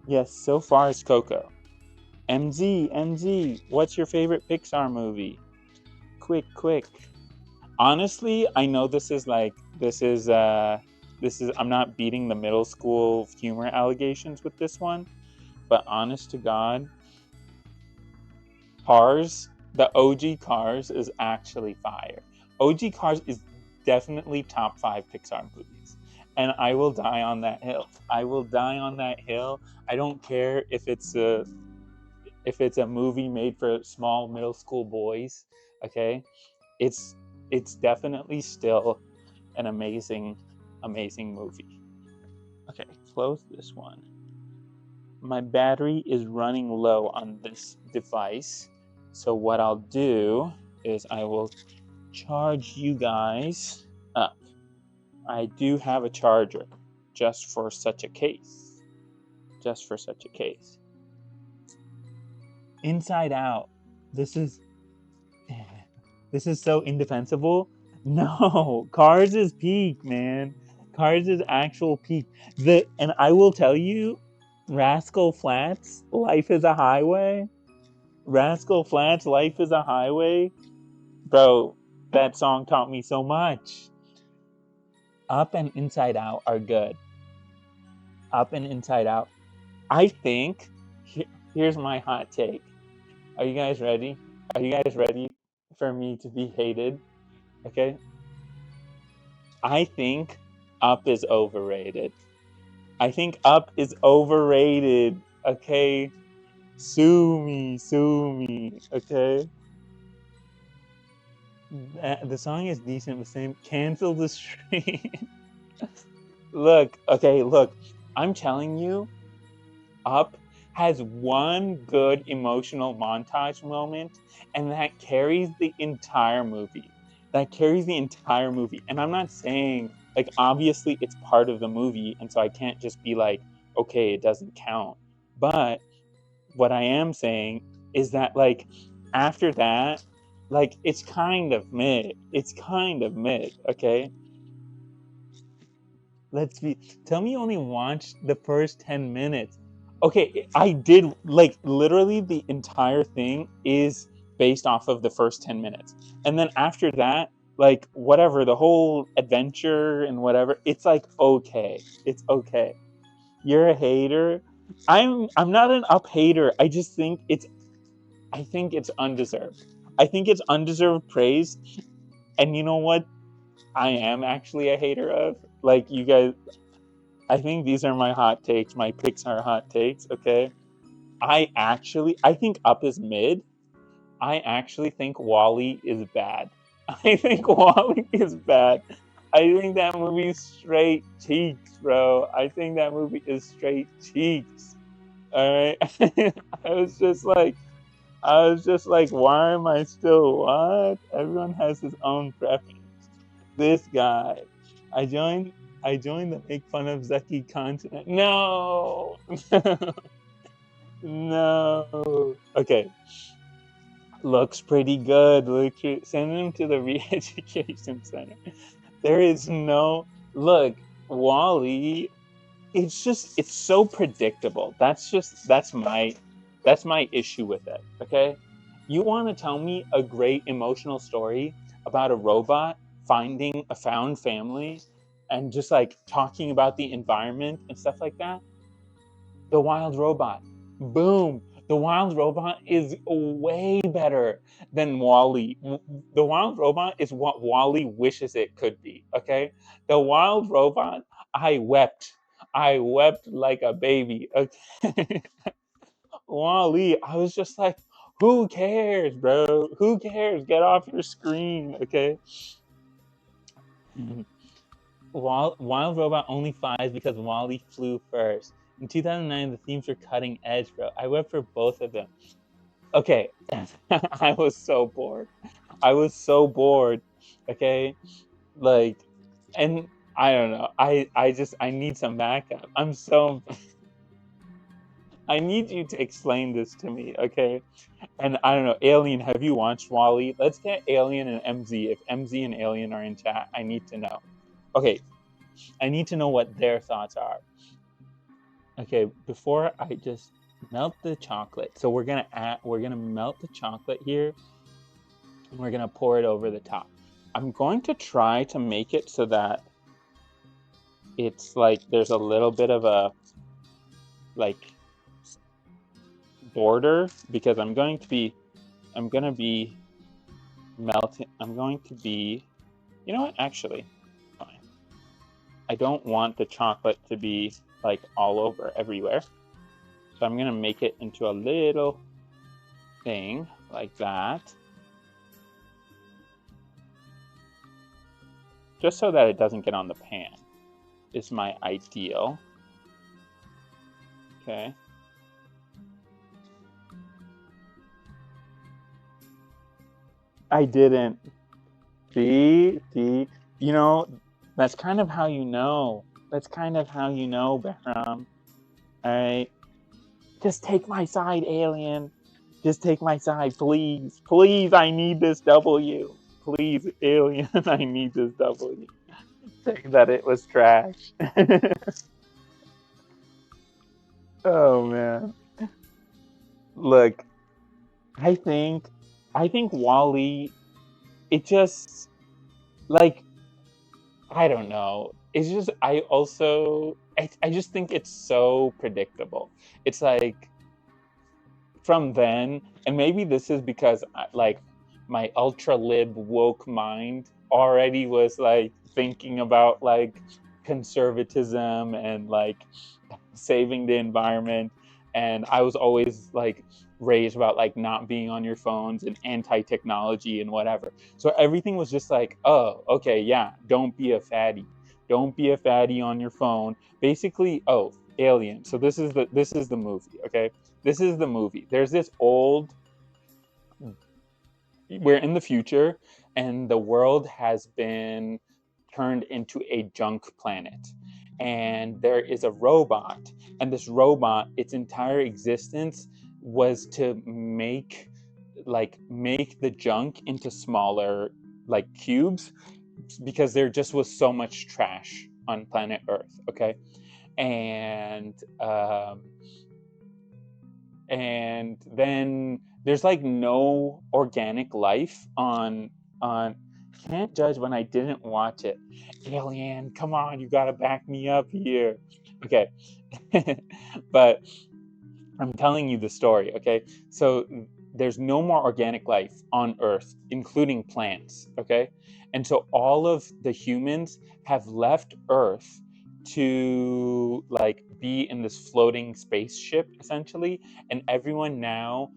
Yes, so far it's Coco. MZ, what's your favorite Pixar movie? Quick. Honestly, I know this is I'm not beating the middle school humor allegations with this one, but honest to God, Cars, the OG Cars is actually fire. OG Cars is definitely top 5 Pixar movies. And I will die on that hill. I will die on that hill. I don't care if it's a movie made for small middle school boys, okay? It's it's definitely still an amazing movie. Okay, close this one. My battery is running low on this device. So what I'll do is I will charge you guys up. I do have a charger just for such a case. Just for such a case. Inside Out. This is this is so indefensible. No, Cars is peak, man. Cars is actual peak. And I will tell you, Rascal Flats, Life is a Highway. Rascal Flats, Life is a Highway. Bro, that song taught me so much. Up and Inside Out are good. Up and Inside Out. I think, here's my hot take. Are you guys ready? Are you guys ready for me to be hated? Okay. I think Up is overrated. I think Up is overrated. Okay. Sue me. Okay. The song is decent, but same. Cancel the stream. Look. I'm telling you, Up has one good emotional montage moment, and that carries the entire movie. And I'm not saying, like, obviously it's part of the movie, and so I can't just be like, okay, it doesn't count. But what I am saying is that, like, after that, like, it's kind of mid. Okay? Let's be. Tell me you only watched the first 10 minutes. Okay, I did, like, literally the entire thing is based off of the first 10 minutes. And then after that, like, whatever, the whole adventure and whatever, it's like, okay. It's okay. You're a hater. I'm not an Up hater. I think it's undeserved. I think it's undeserved praise. And you know what? I am actually a hater of. Like, you guys, I think these are my hot takes, my Pixar hot takes, okay? I think Up is mid. I actually think Wally is bad. I think Wally is bad. I think that movie is straight cheeks, bro. I think that movie is straight cheeks. All right. I was just like, why am I still what? Everyone has his own preference. This guy. I joined I joined the make fun of Zeki continent. No. No. Okay. Looks pretty good. Send him to the re-education center. There is no look, Wally. It's so predictable. That's my issue with it. Okay, you want to tell me a great emotional story about a robot finding a found family and just like talking about the environment and stuff like that? The Wild Robot. Boom. The Wild Robot is way better than Wally. The Wild Robot is what Wally wishes it could be, okay? The Wild Robot, I wept. I wept like a baby, okay? Wally, I was just like, who cares, bro? Who cares? Get off your screen, okay? Wild Robot only flies because Wally flew first. In 2009, the themes were cutting edge, bro. I went for both of them. Okay, I was so bored. I was so bored. Okay, like, and I don't know. I need some backup. I need you to explain this to me, okay? And I don't know, Alien. Have you watched Wally? Let's get Alien and MZ. If MZ and Alien are in chat, I need to know. Okay, I need to know what their thoughts are. Okay, before I just melt the chocolate. So we're gonna melt the chocolate here and we're gonna pour it over the top. I'm going to try to make it so that it's like there's a little bit of a like border because I'm gonna be melting. I'm going to be, you know what? Actually, fine. I don't want the chocolate to be like all over everywhere. So I'm gonna make it into a little thing like that. Just so that it doesn't get on the pan is my ideal. Okay. I didn't. See? You know, that's kind of how you know. That's kind of how you know, Behram. Alright? Just take my side, alien. Just take my side, please. Please, I need this W. Please, alien, I need this W. Say that it was trash. Oh man. Look, I think I think Wally, it just like I don't know. It's just I just think it's so predictable. It's like from then, and maybe this is because like my ultra lib woke mind already was like thinking about like conservatism and like saving the environment, and I was always like raised about like not being on your phones and anti-technology and whatever. So everything was just like, oh, okay, yeah, don't be a fatty. Don't be a fatty on your phone. Basically, oh, Alien. So this is the movie, okay? This is the movie. There's this old we're in the future and the world has been turned into a junk planet, and there is a robot, and this robot, its entire existence was to make the junk into smaller like cubes because there just was so much trash on planet Earth, okay? And um, and then there's like no organic life on can't judge when I didn't watch it. Alien, come on, you gotta back me up here. Okay. But I'm telling you the story, okay? So there's no more organic life on Earth, including plants, okay? And so all of the humans have left Earth to like be in this floating spaceship essentially, and everyone now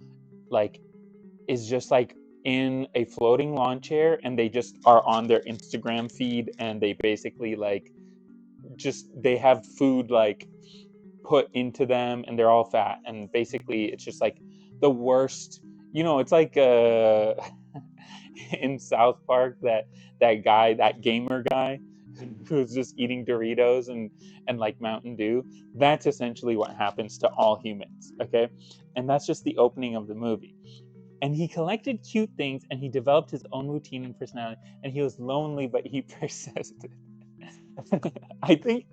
like is just like in a floating lawn chair, and they just are on their Instagram feed, and they basically like just they have food like put into them, and they're all fat, and basically it's just like the worst. It's like in South Park, that guy, that gamer guy who's just eating Doritos and like Mountain Dew. That's essentially what happens to all humans, okay? And that's just the opening of the movie. And he collected cute things, and he developed his own routine and personality, and he was lonely, but he persisted. I think,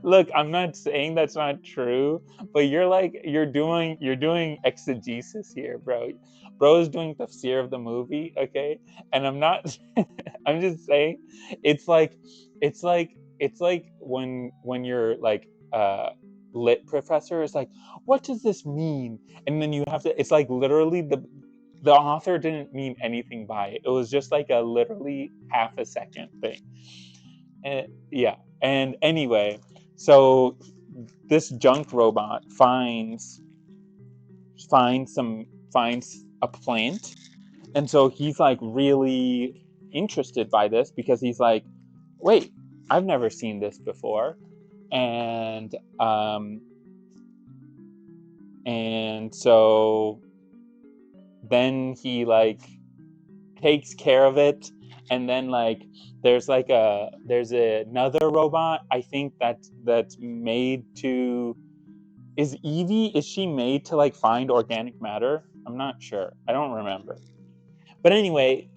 look, I'm not saying that's not true, but you're doing exegesis here, bro. Bro is doing tafsir of the movie, okay? And I'm not I'm just saying it's like when you're like lit professor is like, what does this mean? And then you have to, it's like literally the author didn't mean anything by it. It was just like a literally half a second thing. And yeah. And anyway, so this junk robot finds a plant, and so he's like really interested by this because he's like, wait, I've never seen this before. And so then he like takes care of it, and then like there's another robot, I think that's made to, is she made to like find organic matter? I'm not sure, I don't remember. But anyway,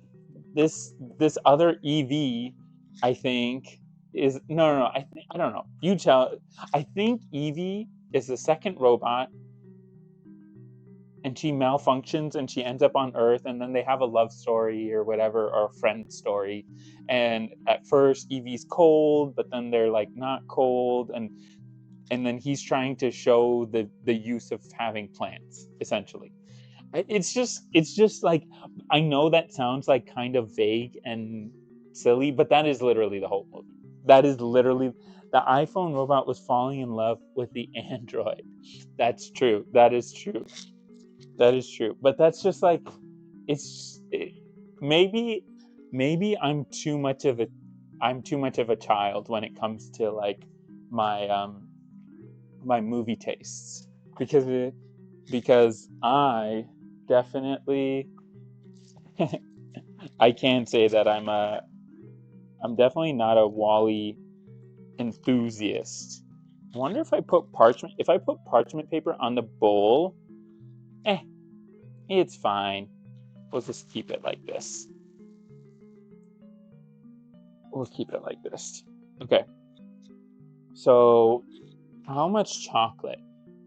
this other EV, I think, is no, I don't know, you tell. I think Evie is the second robot, and she malfunctions and she ends up on Earth, and then they have a love story or whatever, or a friend story. And at first Evie's cold, but then they're like not cold, and then he's trying to show the use of having plants essentially. It's just like, I know that sounds like kind of vague and silly, but that is literally the whole movie. That is literally, the iPhone robot was falling in love with the Android. That's true. That is true. That is true. But that's just like, maybe I'm too much of a child when it comes to like my my movie tastes, because I definitely I can't say that I'm definitely not a Wally enthusiast. I wonder if I put parchment paper on the bowl, eh, it's fine. We'll just keep it like this. We'll keep it like this. Okay. So, how much chocolate?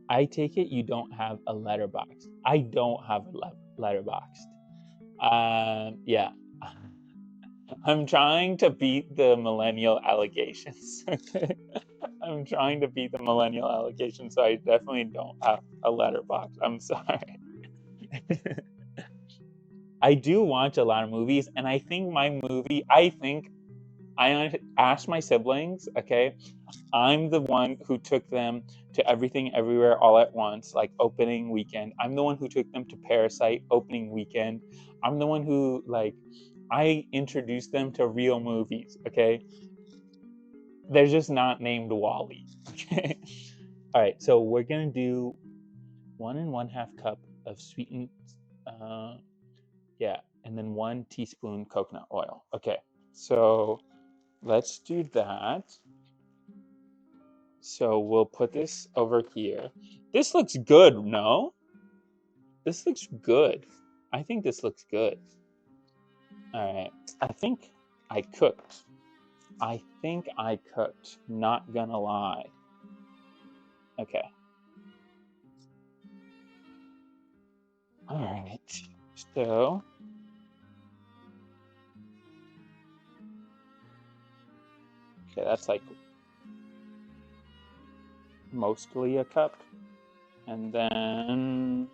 I take it you don't have a letterbox. I don't have a letterbox. Yeah. I'm trying to beat the millennial allegations. Okay? I'm trying to beat the millennial allegations, so I definitely don't have a letterbox. I'm sorry. I do watch a lot of movies, and I think I asked my siblings, okay? I'm the one who took them to Everything Everywhere All at Once, like opening weekend. I'm the one who took them to Parasite opening weekend. I'm the one who, like, I introduced them to real movies, okay? They're just not named Wally, okay? All right, so we're gonna do 1 1/2 cup of sweetened, uh, yeah, and then 1 teaspoon coconut oil. Okay, so let's do that. So we'll put this over here. This looks good, no? This looks good. I think this looks good. All right. I think I cooked. Not gonna lie. Okay. All right. So, okay, that's like mostly a cup. And then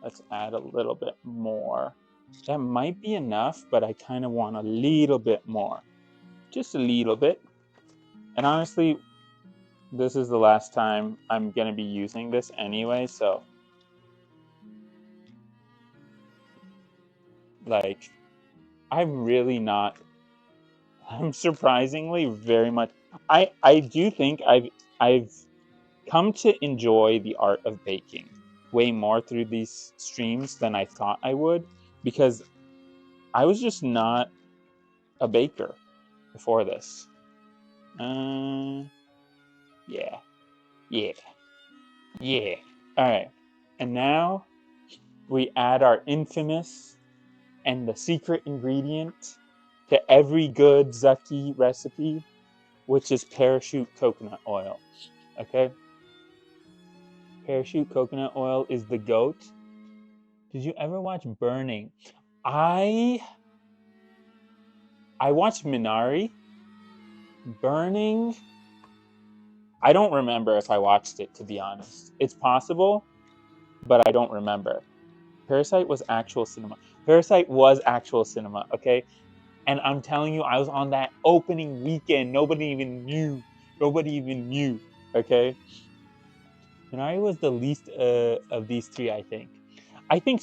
let's add a little bit more. That might be enough, but I kind of want a little bit more. Just a little bit. And honestly, this is the last time I'm gonna be using this anyway, so like I'm really not I'm surprisingly very much I do think I've come to enjoy the art of baking way more through these streams than I thought I would, because I was just not a baker before this. Yeah, yeah, yeah. All right, and now we add our infamous and the secret ingredient to every good Zucky recipe, which is parachute coconut oil. Okay, parachute coconut oil is the goat. Did you ever watch Burning? I I watched Minari. Burning. I don't remember if I watched it, to be honest. It's possible, but I don't remember. Parasite was actual cinema. Parasite was actual cinema, okay? And I'm telling you, I was on that opening weekend. Nobody even knew. Nobody even knew, okay? Minari was the least of these three, I think. I think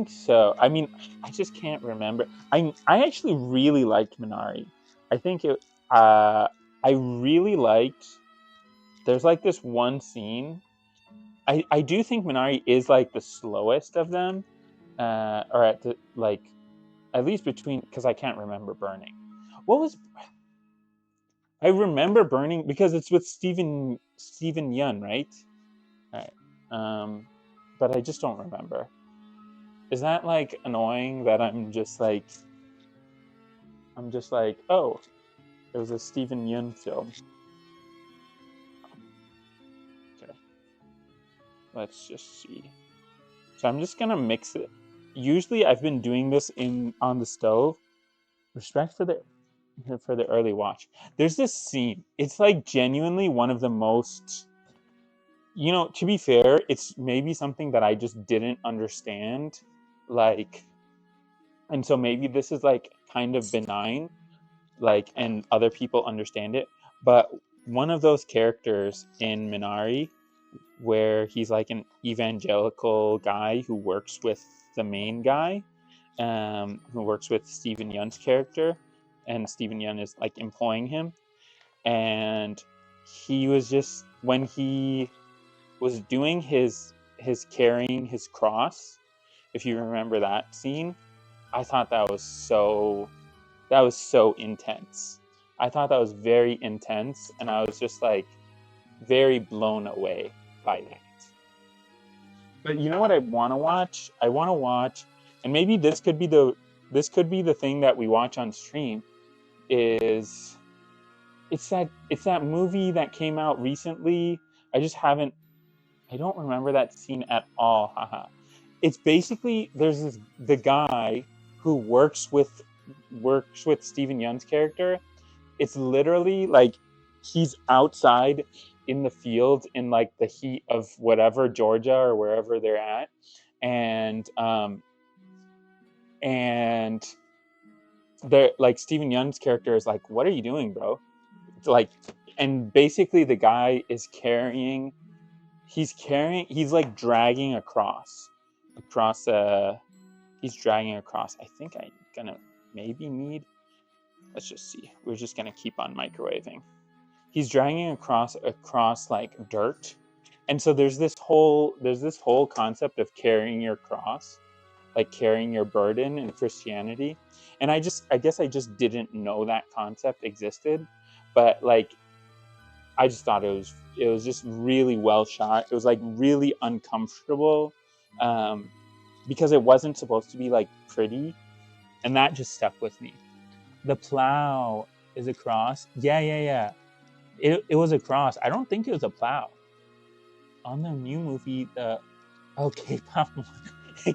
so. I mean, I just can't remember. I actually really liked Minari. I think it. I really liked. There's like this one scene. I do think Minari is like the slowest of them, or at the like at least between, because I can't remember Burning. What was I remember Burning because it's with Steven Yeun, right? All right. But I just don't remember. Is that like annoying that I'm just like, oh, it was a Steven Yeun film. Okay, let's just see. So I'm just gonna mix it. Usually I've been doing this in on the stove. Respect for the early watch. There's this scene. It's like genuinely one of the most, to be fair, it's maybe something that I just didn't understand. Like, and so maybe this is like kind of benign, like, and other people understand it. But one of those characters in Minari, where he's like an evangelical guy who works with the main guy, who works with Steven Yeun's character, and Steven Yeun is like employing him. And he was just, when he was doing his carrying his cross, if you remember that scene, I thought that was so intense. I thought that was very intense, and I was just like very blown away by that. But you know what I want to watch? I want to watch, and maybe this could be the thing that we watch on stream. Is it's that movie that came out recently. I just haven't. I don't remember that scene at all. Haha. It's basically the guy who works with Steven Yeun's character. It's literally like he's outside in the field in like the heat of whatever Georgia or wherever they're at, and and they're like Steven Yeun's character is like, "What are you doing, bro?" It's like, and basically the guy is carrying. He's like dragging across he's dragging across. I think I'm gonna maybe need. Let's just see. We're just gonna keep on microwaving. He's dragging across like dirt, and so there's this whole concept of carrying your cross, like carrying your burden in Christianity. And I guess I just didn't know that concept existed, but like I just thought it was just really well shot. It was like really uncomfortable, um, because it wasn't supposed to be like pretty, and that just stuck with me. The plow is a cross. Yeah, yeah, yeah. It was a cross. I don't think it was a plow. On the new movie, the K-pop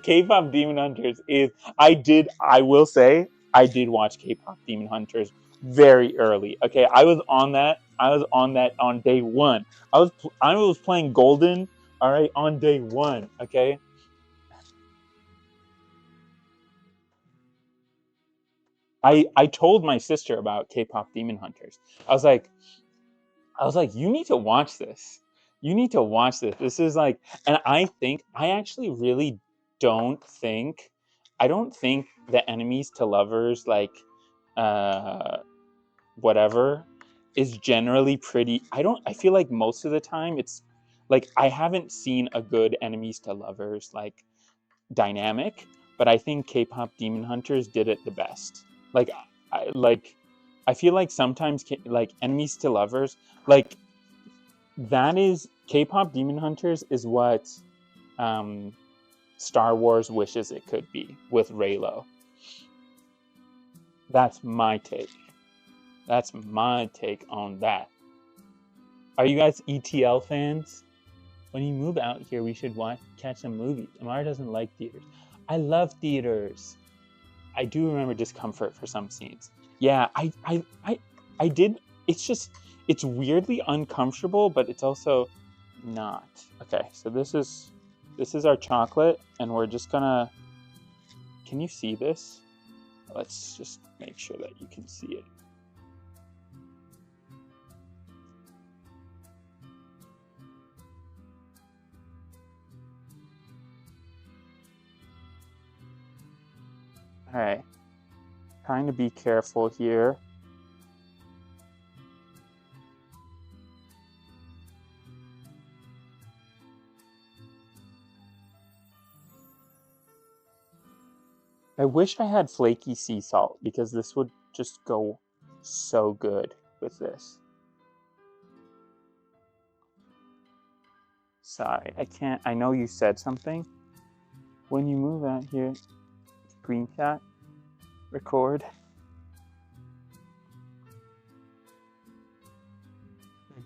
K-pop Demon Hunters is. I will say I did watch K-pop Demon Hunters very early. Okay, I was on that. I was on that on day one. I was playing Golden. All right, on day one. Okay. I told my sister about K-pop Demon Hunters. I was like, I was like, you need to watch this. You need to watch this. This is like, and I actually really don't think, I don't think the enemies to lovers, like, uh, whatever, is generally pretty. I feel like most of the time it's like, I haven't seen a good enemies to lovers, like, dynamic, but I think K-pop Demon Hunters did it the best. Like, like, I feel like sometimes, like, enemies to lovers, like, that is K-pop Demon Hunters is what um, Star Wars wishes it could be with Reylo. That's my take. That's my take on that. Are you guys ETL fans? When you move out here, we should catch some movies. Amara doesn't like theaters. I love theaters. I do remember discomfort for some scenes. Yeah, I did. It's just, it's weirdly uncomfortable, but it's also not. Okay, so this is our chocolate, and we're just gonna. Can you see this? Let's just make sure that you can see it. All right, trying to be careful here. I wish I had flaky sea salt because this would just go so good with this. Sorry, I can't. I know you said something. When you move out here, screenshot, record.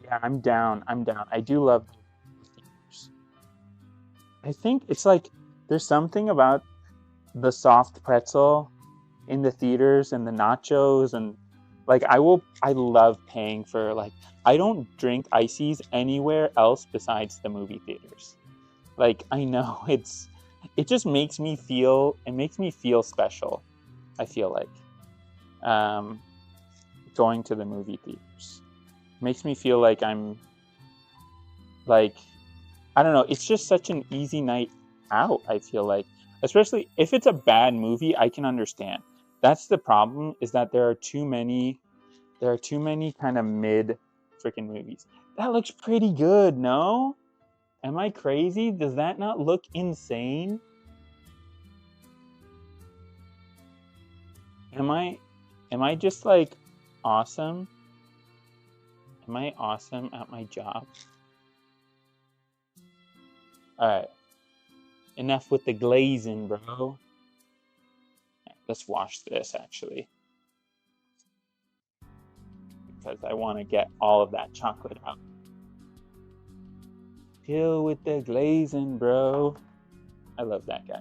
Yeah, I'm down. I'm down. I do love theaters. I think it's like there's something about the soft pretzel in the theaters and the nachos, and like I love paying for, like, I don't drink ices anywhere else besides the movie theaters. Like, I know it just makes me feel, it makes me feel special. I feel like um, going to the movie theaters makes me feel like I'm like, I don't know, it's just such an easy night out, I feel like. Especially if it's a bad movie, I can understand. That's the problem, is that there are too many kind of mid freaking movies. That looks pretty good, no? Am I crazy? Does that not look insane? Am I just like awesome? Am I awesome at my job? Alright. Enough with the glazing, bro. Let's wash this, actually, because I want to get all of that chocolate out. Deal with the glazing, bro. I love that guy.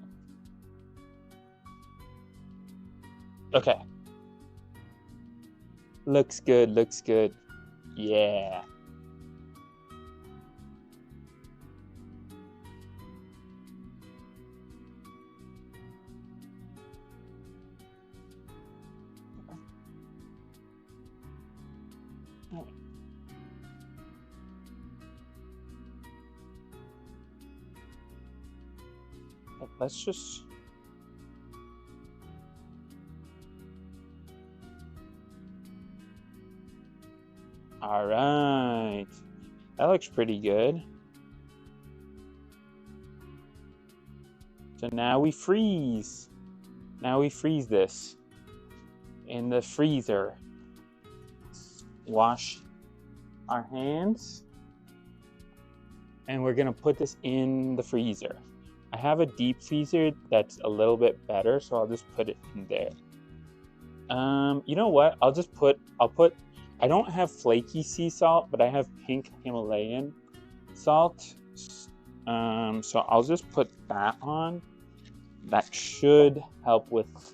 Okay. Looks good, looks good. Yeah. Let's just... All right. That looks pretty good. So now we freeze. Now we freeze this in the freezer. Wash our hands. And we're gonna put this in the freezer. I have a deep freezer that's a little bit better, so I'll just put it in there. You know what? I'll put, I don't have flaky sea salt, but I have pink Himalayan salt. So I'll just put that on. That should help with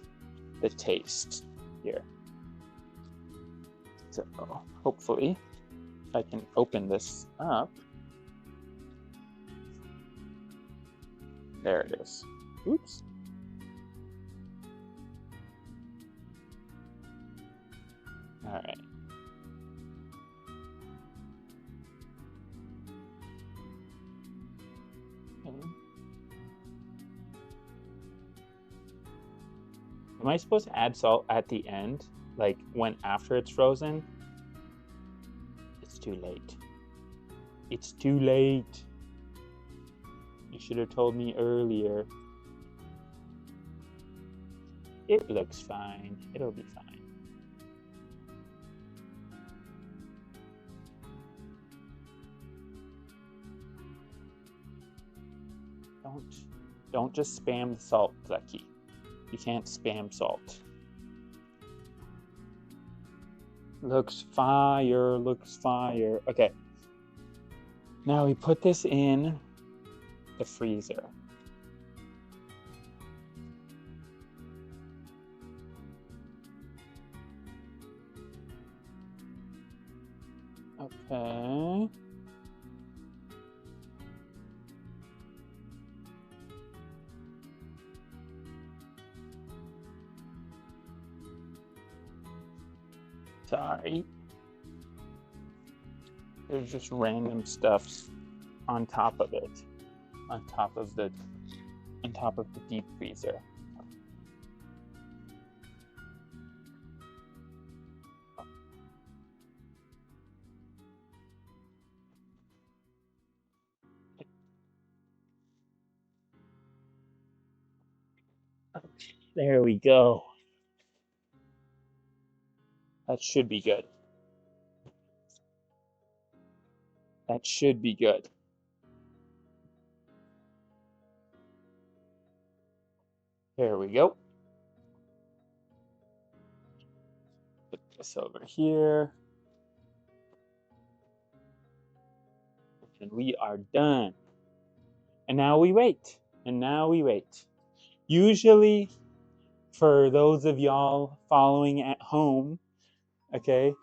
the taste here. So hopefully I can open this up. There it is. Oops. All right. Am I supposed to add salt at the end? Like when after it's frozen? It's too late. It's too late. You should have told me earlier. It looks fine. It'll be fine. Don't just spam the salt, Zeki. You can't spam salt. Looks fire, looks fire. Okay. Now we put this in the freezer. Okay. Sorry. There's just random stuff on top of it. On top of the deep freezer. There we go. That should be good. That should be good. There we go. Put this over here. And we are done. And now we wait. And now we wait. Usually, for those of y'all following at home, okay,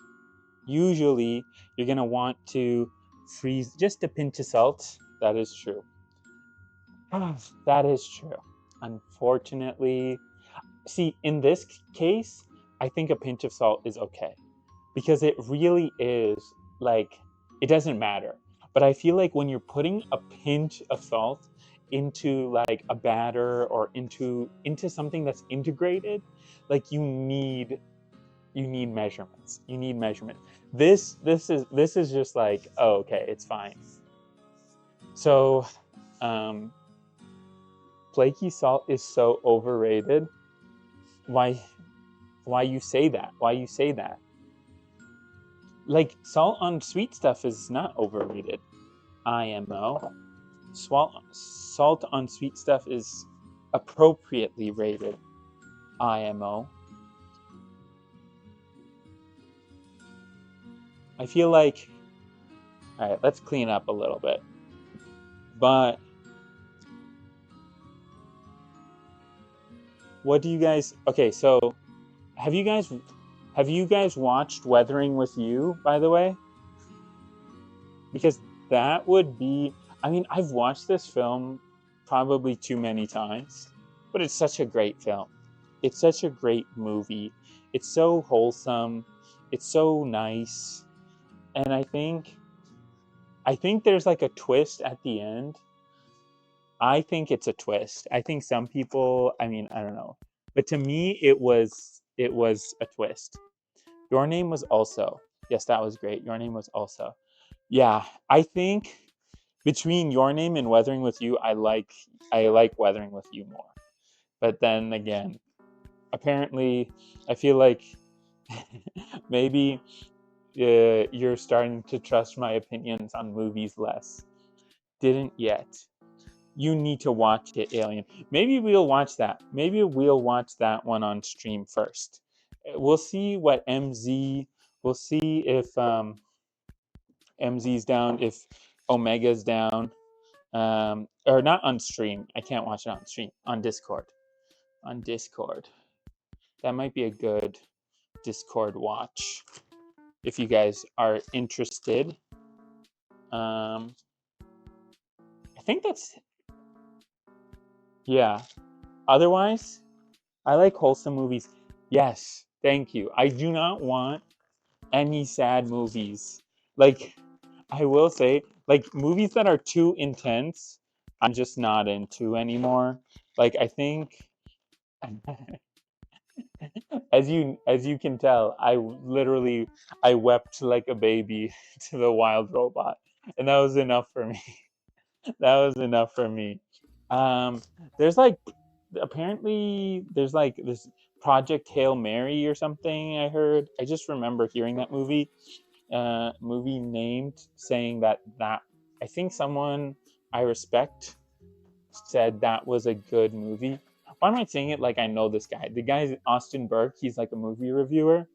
usually you're going to want to freeze just a pinch of salt. That is true. That is true. Unfortunately, see, in this case, I think a pinch of salt is okay because it really is like, it doesn't matter. But I feel like when you're putting a pinch of salt into like a batter or into something that's integrated, like you need measurements. You need measurement. This is just like, oh, okay, it's fine. So, flaky salt is so overrated. Why you say that? Why you say that? Like salt on sweet stuff is not overrated. IMO. Salt on sweet stuff is appropriately rated. IMO. I feel like, all right, let's clean up a little bit. But what do you guys, okay, so have you guys watched Weathering with You, by the way? Because that would be, I mean, I've watched this film probably too many times, but it's such a great film. It's such a great movie. It's so wholesome. It's so nice. And I think there's like a twist at the end. I think it's a twist. I think some people, I mean, I don't know. But to me it was a twist. Your Name was also. Yes, that was great. Your Name was also. Yeah, I think between Your Name and Weathering with You, I like Weathering with You more. But then again, apparently, I feel like maybe you're starting to trust my opinions on movies less. Didn't yet. You need to watch it, Alien. Maybe we'll watch that. Maybe we'll watch that one on stream first. We'll see what MZ. We'll see if MZ's down, if Omega's down, or not on stream. I can't watch it on stream. On Discord. On Discord. That might be a good Discord watch if you guys are interested. I think that's, yeah. Otherwise, I like wholesome movies. Yes, thank you. I do not want any sad movies. Like, I will say, like, movies that are too intense, I'm just not into anymore. Like, I think As you can tell, I wept like a baby to the wild robot, and that was enough for me. That was enough for me. Um, there's like apparently there's like this Project Hail Mary or something. I heard. I just remember hearing that movie named saying that I think someone I respect said that was a good movie. Why am I saying it like I know this guy? The guy's Austin Burke. He's like a movie reviewer.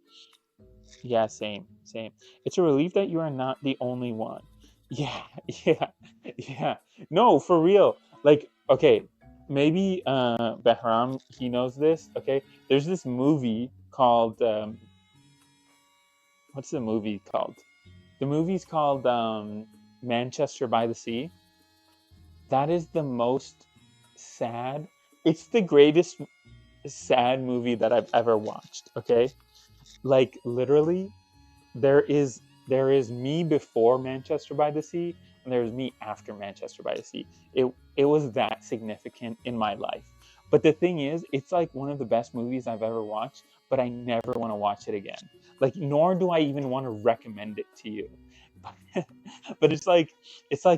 Yeah, same, same. It's a relief that you are not the only one. Yeah, yeah, yeah. No, for real. Like, okay, maybe Behram, he knows this. Okay, there's this movie called what's the movie called? The movie's called Manchester by the Sea. That is the most sad. It's the greatest sad movie that I've ever watched. Okay, like literally, there is me before Manchester by the Sea, and there's me after Manchester by the Sea. It was that significant in my life. But the thing is, it's like one of the best movies I've ever watched, but I never want to watch it again. Like, nor do I even want to recommend it to you. But it's like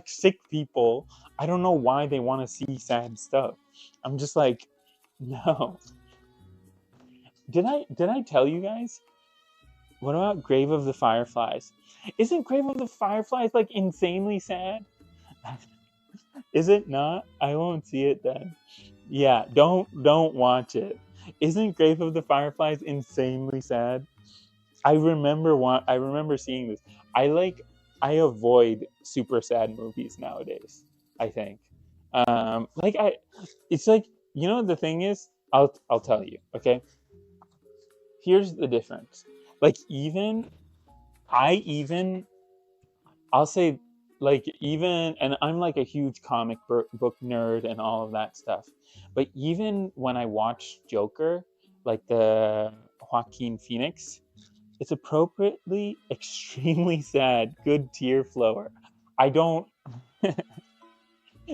sick people. I don't know why they want to see sad stuff. I'm just like, no. Did I tell you guys? What about Grave of the Fireflies? Isn't Grave of the Fireflies like insanely sad? Is it not? I won't see it then. Yeah, don't watch it. Isn't Grave of the Fireflies insanely sad? I remember seeing this. I avoid super sad movies nowadays, I think. Like it's like, the thing is, I'll tell you, okay? Here's the difference. Like, even I'll say, like, even, and I'm like a huge comic book nerd and all of that stuff. But even when I watch Joker, like the Joaquin Phoenix, it's appropriately extremely sad, good tear flower. I don't.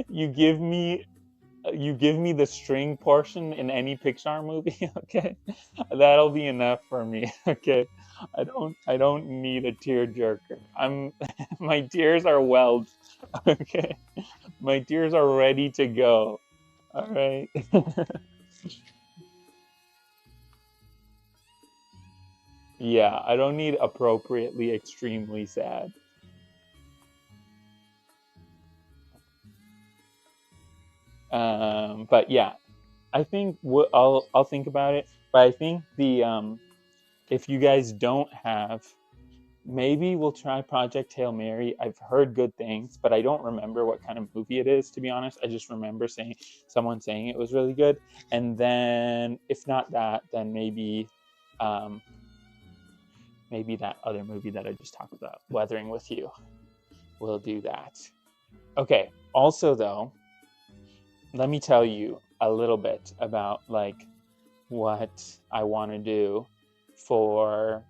you give me you give me the string portion in any Pixar movie, okay? That'll be enough for me, okay? I don't need a tear jerker. My tears are welled, okay? My tears are ready to go. All right. Yeah, I don't need appropriately extremely sad. But yeah, I think I'll think about it. But I think the if you guys don't have, maybe we'll try Project Hail Mary. I've heard good things, but I don't remember what kind of movie it is, to be honest. I just remember saying someone saying it was really good. And then if not that, then um, maybe that other movie that I just talked about, Weathering with You. We'll do that. Okay. Also, though, let me tell you a little bit about like what I want to do for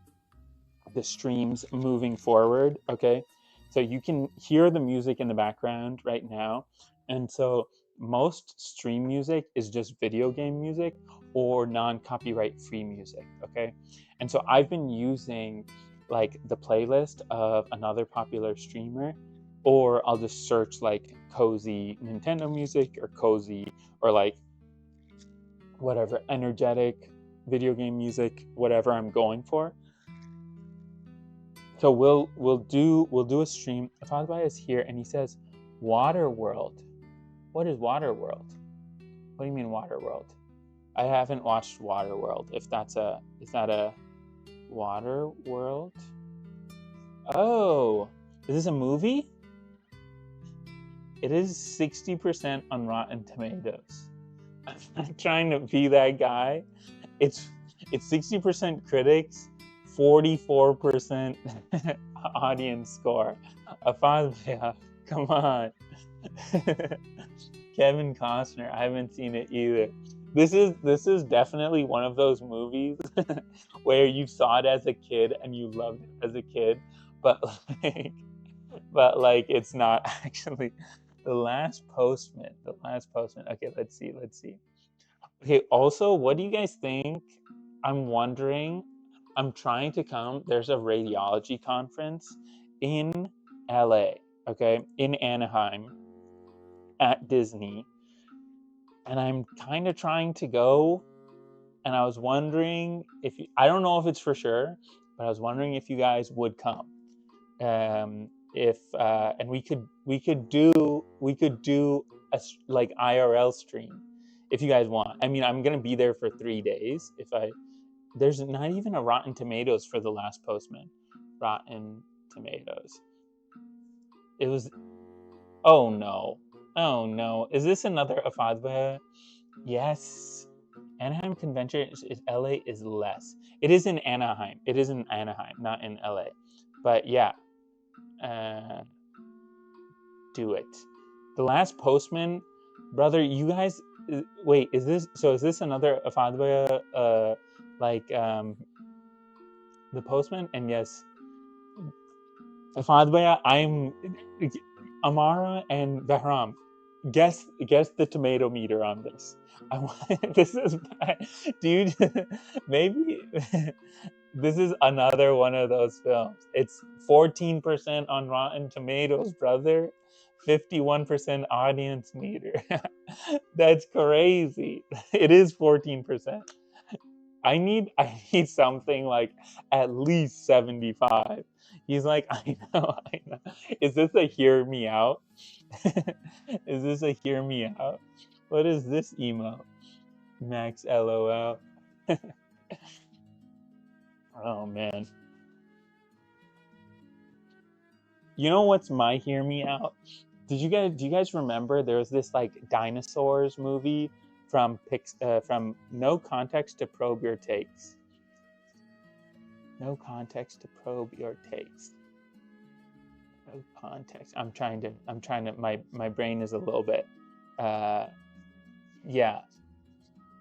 the streams moving forward. Okay, so you can hear the music in the background right now, and so most stream music is just video game music or non-copyright free music. Okay, and so I've been using like the playlist of another popular streamer, or I'll just search like cozy Nintendo music or cozy, or like whatever energetic video game music, whatever I'm going for. So we'll do a stream. Fatherby is here and he says, Water World. What is Water World? What do you mean Water World? I haven't watched Water World. Is that a Water World? Oh, is this a movie? It is 60% on Rotten Tomatoes. I'm not trying to be that guy. It's it's 60% critics, 44% audience score. Afazia, come on. Kevin Costner, I haven't seen it either. This is definitely one of those movies where you saw it as a kid and you loved it as a kid, but like but it's not actually the last postman. The last postman. Okay, let's see. Okay, also, what do you guys think? I'm wondering, I'm trying to come. There's a radiology conference in LA, okay, in Anaheim at Disney, and I'm kind of trying to go. And I was wondering if I don't know if it's for sure, but I was wondering if you guys would come. If and we could do a like IRL stream if you guys want. I mean, I'm gonna be there for 3 days. If I There's not even a Rotten Tomatoes for The Last Postman. Rotten Tomatoes. It was. Oh no. Oh no. Is this another Afadba? Yes. Anaheim Convention is LA is less. It is in Anaheim. It is in Anaheim, not in LA. But yeah, uh, do it. The Last Postman, brother. You guys, wait. Is this another Afadba? Like the Postman? And yes, Afadba. I'm Amara and Bahram. Guess the tomato meter on this. I want this is bad. Dude. Maybe this is another one of those films. It's 14% on Rotten Tomatoes, brother. 51% audience meter. That's crazy. It is 14%. I need something like at least 75. He's like, I know, I know. Is this a hear me out? Is this a hear me out? What is this emo? Max LOL. Oh man. You know what's my hear me out? Do you guys remember there was this like dinosaurs movie from No Context to Probe Your Takes. No context to probe your takes. No context. I'm trying to my brain is a little bit yeah.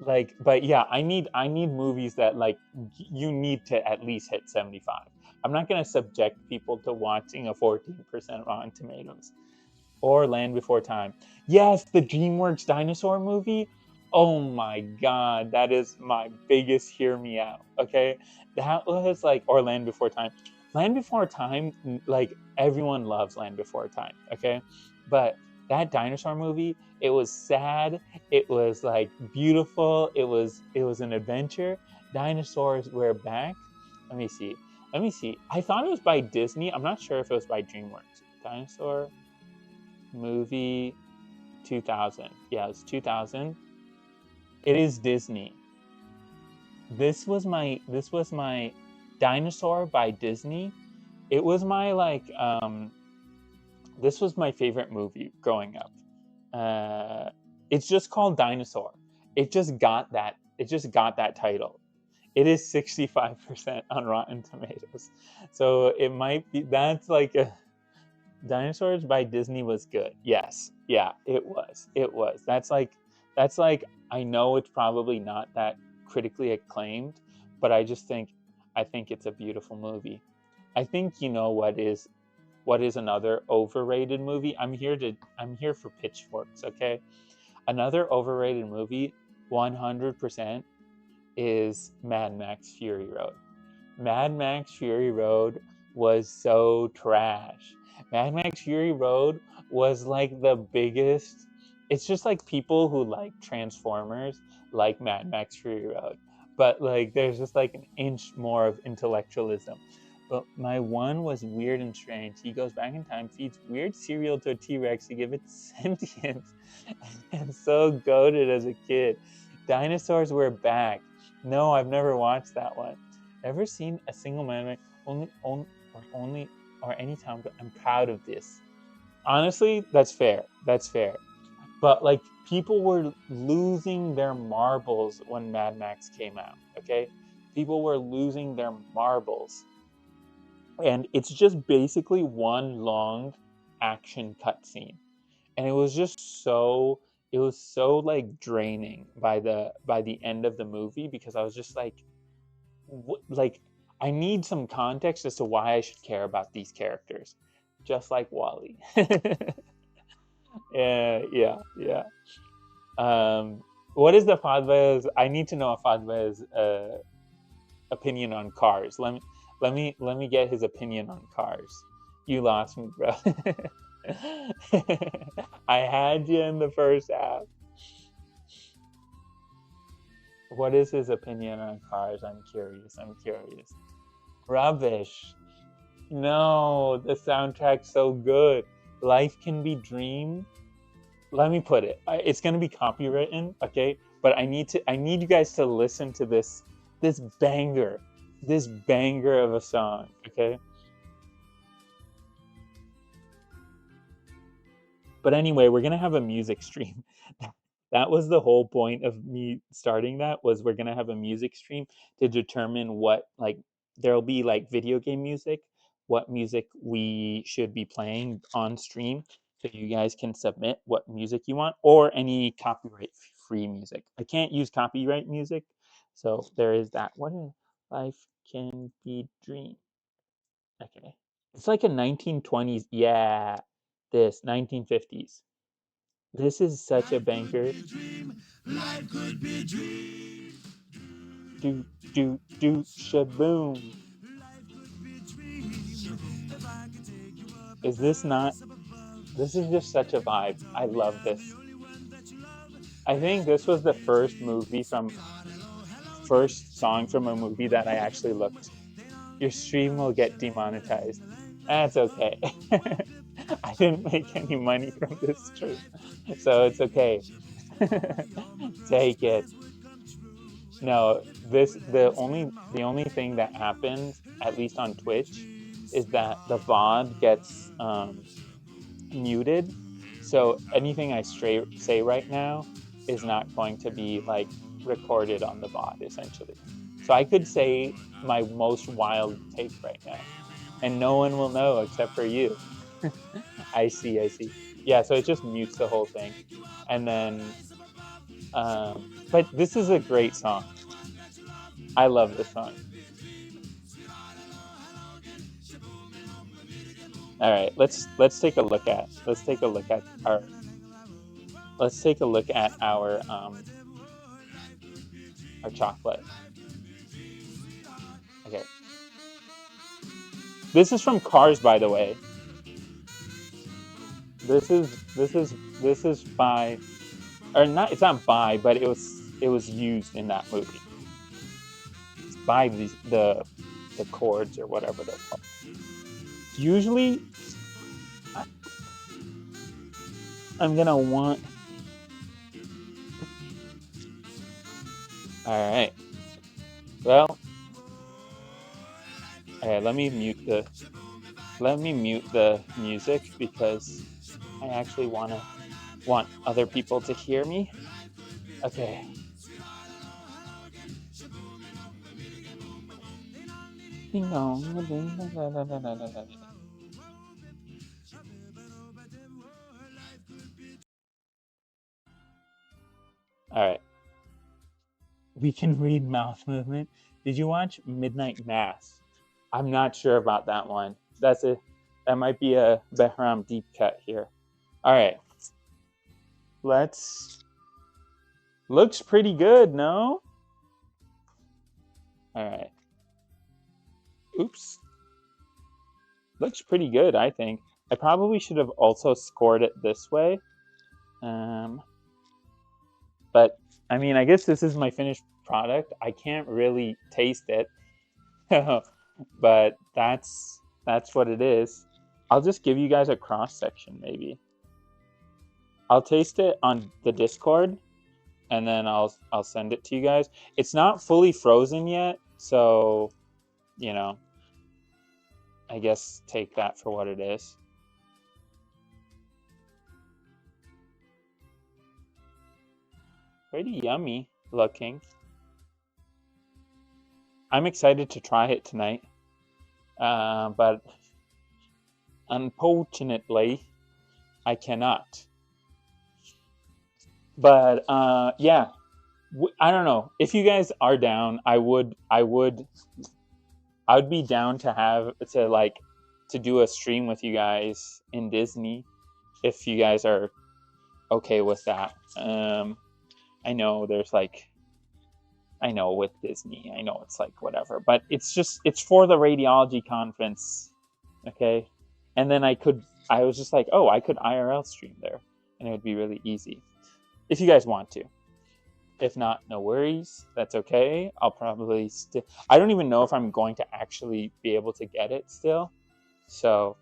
Like but yeah, I need movies that like you need to at least hit 75. I'm not going to subject people to watching a 14% Rotten Tomatoes. Or Land Before Time. Yes, the DreamWorks dinosaur movie. Oh my god, that is my biggest hear me out. Okay, that was like or Land Before Time. Land Before Time, like everyone loves Land Before Time. Okay, but that dinosaur movie, it was sad. It was like beautiful. It was an adventure. Dinosaurs were back. Let me see. Let me see. I thought it was by Disney. I'm not sure if it was by DreamWorks. Dinosaur movie 2000. Yeah, it's 2000. It is Disney. This was my Dinosaur by Disney. It was my like this was my favorite movie growing up. It's just called Dinosaur. It just got that title. It is 65% on Rotten Tomatoes. So it might be that's like a Dinosaurs by Disney was good. Yes. Yeah, it was. It was. That's like I know it's probably not that critically acclaimed, but I think it's a beautiful movie. I think you know what is another overrated movie? I'm here for pitchforks, okay? Another overrated movie 100% is Mad Max Fury Road. Mad Max Fury Road was so trash. Mad Max Fury Road was like the biggest. It's just like people who like Transformers like Mad Max Fury Road. But like there's just like an inch more of intellectualism. But my one was weird and strange. He goes back in time, feeds weird cereal to a T-Rex to give it sentience, and so goated as a kid. Dinosaurs were back. No, I've never watched that one. Ever seen a single man or any time, but I'm proud of this. Honestly, that's fair. That's fair. But like people were losing their marbles when Mad Max came out, okay? People were losing their marbles. And it's just basically one long action cutscene. And it was so like draining by the end of the movie because I was just like I need some context as to why I should care about these characters, just like Wally. Yeah, yeah, yeah. What is the Fadva's? I need to know if Fadva's opinion on cars. Let me get his opinion on cars. You lost me, bro. I had you in the first half. What is his opinion on cars? I'm curious. I'm curious. Rubbish. No, the soundtrack's so good. Life can be dreamed. Let me put it. It's gonna be copywritten, okay? But I need you guys to listen to this banger, this banger of a song, okay? But anyway, we're gonna have a music stream. That was the whole point of me starting that, was we're gonna have a music stream to determine what, like, there'll be like video game music, what music we should be playing on stream, so you guys can submit what music you want, or any copyright free music. I can't use copyright music, so there is that. What is life can be dream? Okay, it's like a 1920s. Yeah, this 1950s. This is such a banger. Do do shaboom. Is this not? This is just such a vibe. I love this. I think this was the first song from a movie that I actually looked. Your stream will get demonetized. That's okay. I didn't make any money from this stream, so it's okay. Take it. No, the only thing that happens, at least on Twitch, is that the VOD gets muted. So anything I say right now is not going to be like recorded on the VOD, essentially. So I could say my most wild take right now, and no one will know except for you. I see. Yeah, so it just mutes the whole thing, and then. But this is a great song. I love this song. All right, let's take a look at our chocolate. Okay. This is from Cars, by the way. This is by, or not. It's not by, but it was used in that movie. It's by the chords or whatever they're called. Usually, I'm gonna want. All right. Well. Okay. Let me mute the music, because I actually want other people to hear me. Okay. Ding dong, ding, la, la, la, la, la, la. All right. We can read mouth movement. Did you watch Midnight Mass? I'm not sure about that one. That might be a Behram deep cut here. All right. Looks pretty good, no? All right. Oops. Looks pretty good, I think. I probably should have also scored it this way. But I mean, I guess this is my finished product. I can't really taste it. But that's what it is. I'll just give you guys a cross section, maybe. I'll taste it on the Discord, and then I'll send it to you guys. It's not fully frozen yet, so I guess take that for what it is. Pretty yummy looking. I'm excited to try it tonight, but unfortunately, I cannot. But yeah, I don't know. If you guys are down, I would be down to do a stream with you guys in Disney, if you guys are okay with that. I know there's I know with Disney, I know it's like whatever, but it's for the radiology conference, okay? And then I was just like, oh, I could IRL stream there, and it would be really easy if you guys want to. If not, no worries. That's okay. I'll probably still. I don't even know if I'm going to actually be able to get it still. So,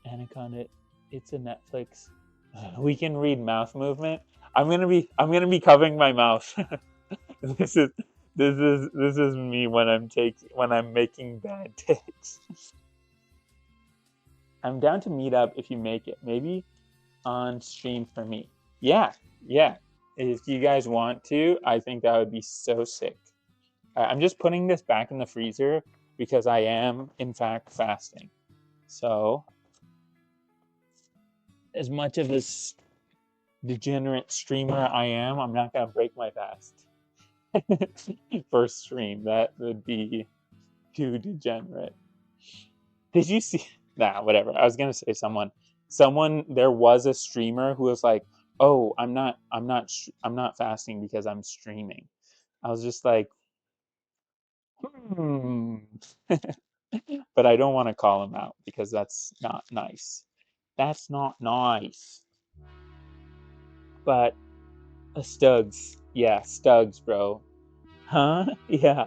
Anaconda, it's a Netflix. We can read mouth movement. I'm gonna be covering my mouth. this is this is me when I'm making bad takes. I'm down to meet up if you make it. Maybe on stream for me. Yeah, yeah. If you guys want to, I think that would be so sick. I'm just putting this back in the freezer because I am, in fact, fasting. So, as much of a degenerate streamer I am, I'm not going to break my fast. First stream, that would be too degenerate. Did you see? Nah, whatever. I was going to say there was a streamer who was like, "Oh, I'm not fasting because I'm streaming." I was just like, hmm. But I don't want to call him out because that's not nice. That's not nice. But Stugs. Yeah, Stugs, bro. Huh? Yeah.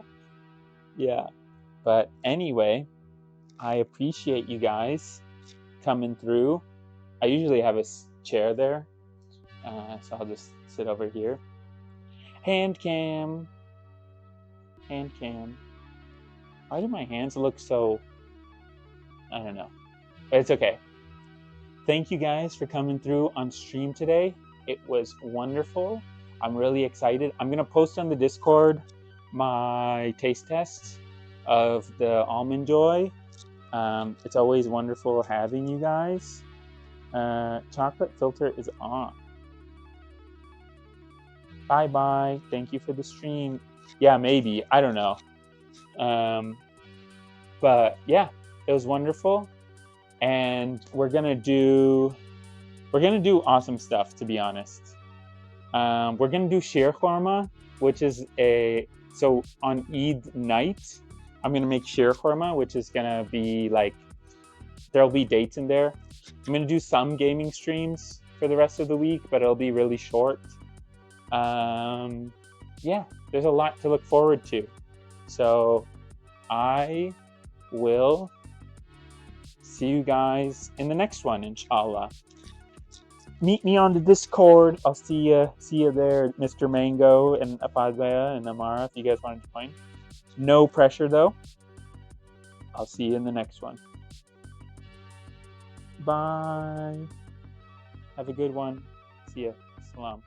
Yeah. But anyway, I appreciate you guys coming through. I usually have a chair there, so I'll just sit over here. Hand cam. Hand cam. Why do my hands look so... I don't know. But it's okay. Thank you guys for coming through on stream today. It was wonderful. I'm really excited. I'm going to post on the Discord my taste test of the Almond Joy. It's always wonderful having you guys. Chocolate filter is on. Bye-bye. Thank you for the stream. Yeah, maybe. I don't know. But yeah, it was wonderful. And we're gonna do awesome stuff, to be honest. We're gonna do sheer korma, which is so on Eid night, I'm gonna make sheer korma, which is gonna be like, there'll be dates in there. I'm gonna do some gaming streams for the rest of the week, but it'll be really short. Yeah, there's a lot to look forward to. So I will see you guys in the next one, inshallah. Meet me on the Discord. I'll see you there, Mr. Mango and Afazaya and Amara, if you guys want to join. No pressure though. I'll see you in the next one. Bye. Have a good one. See ya. Salam.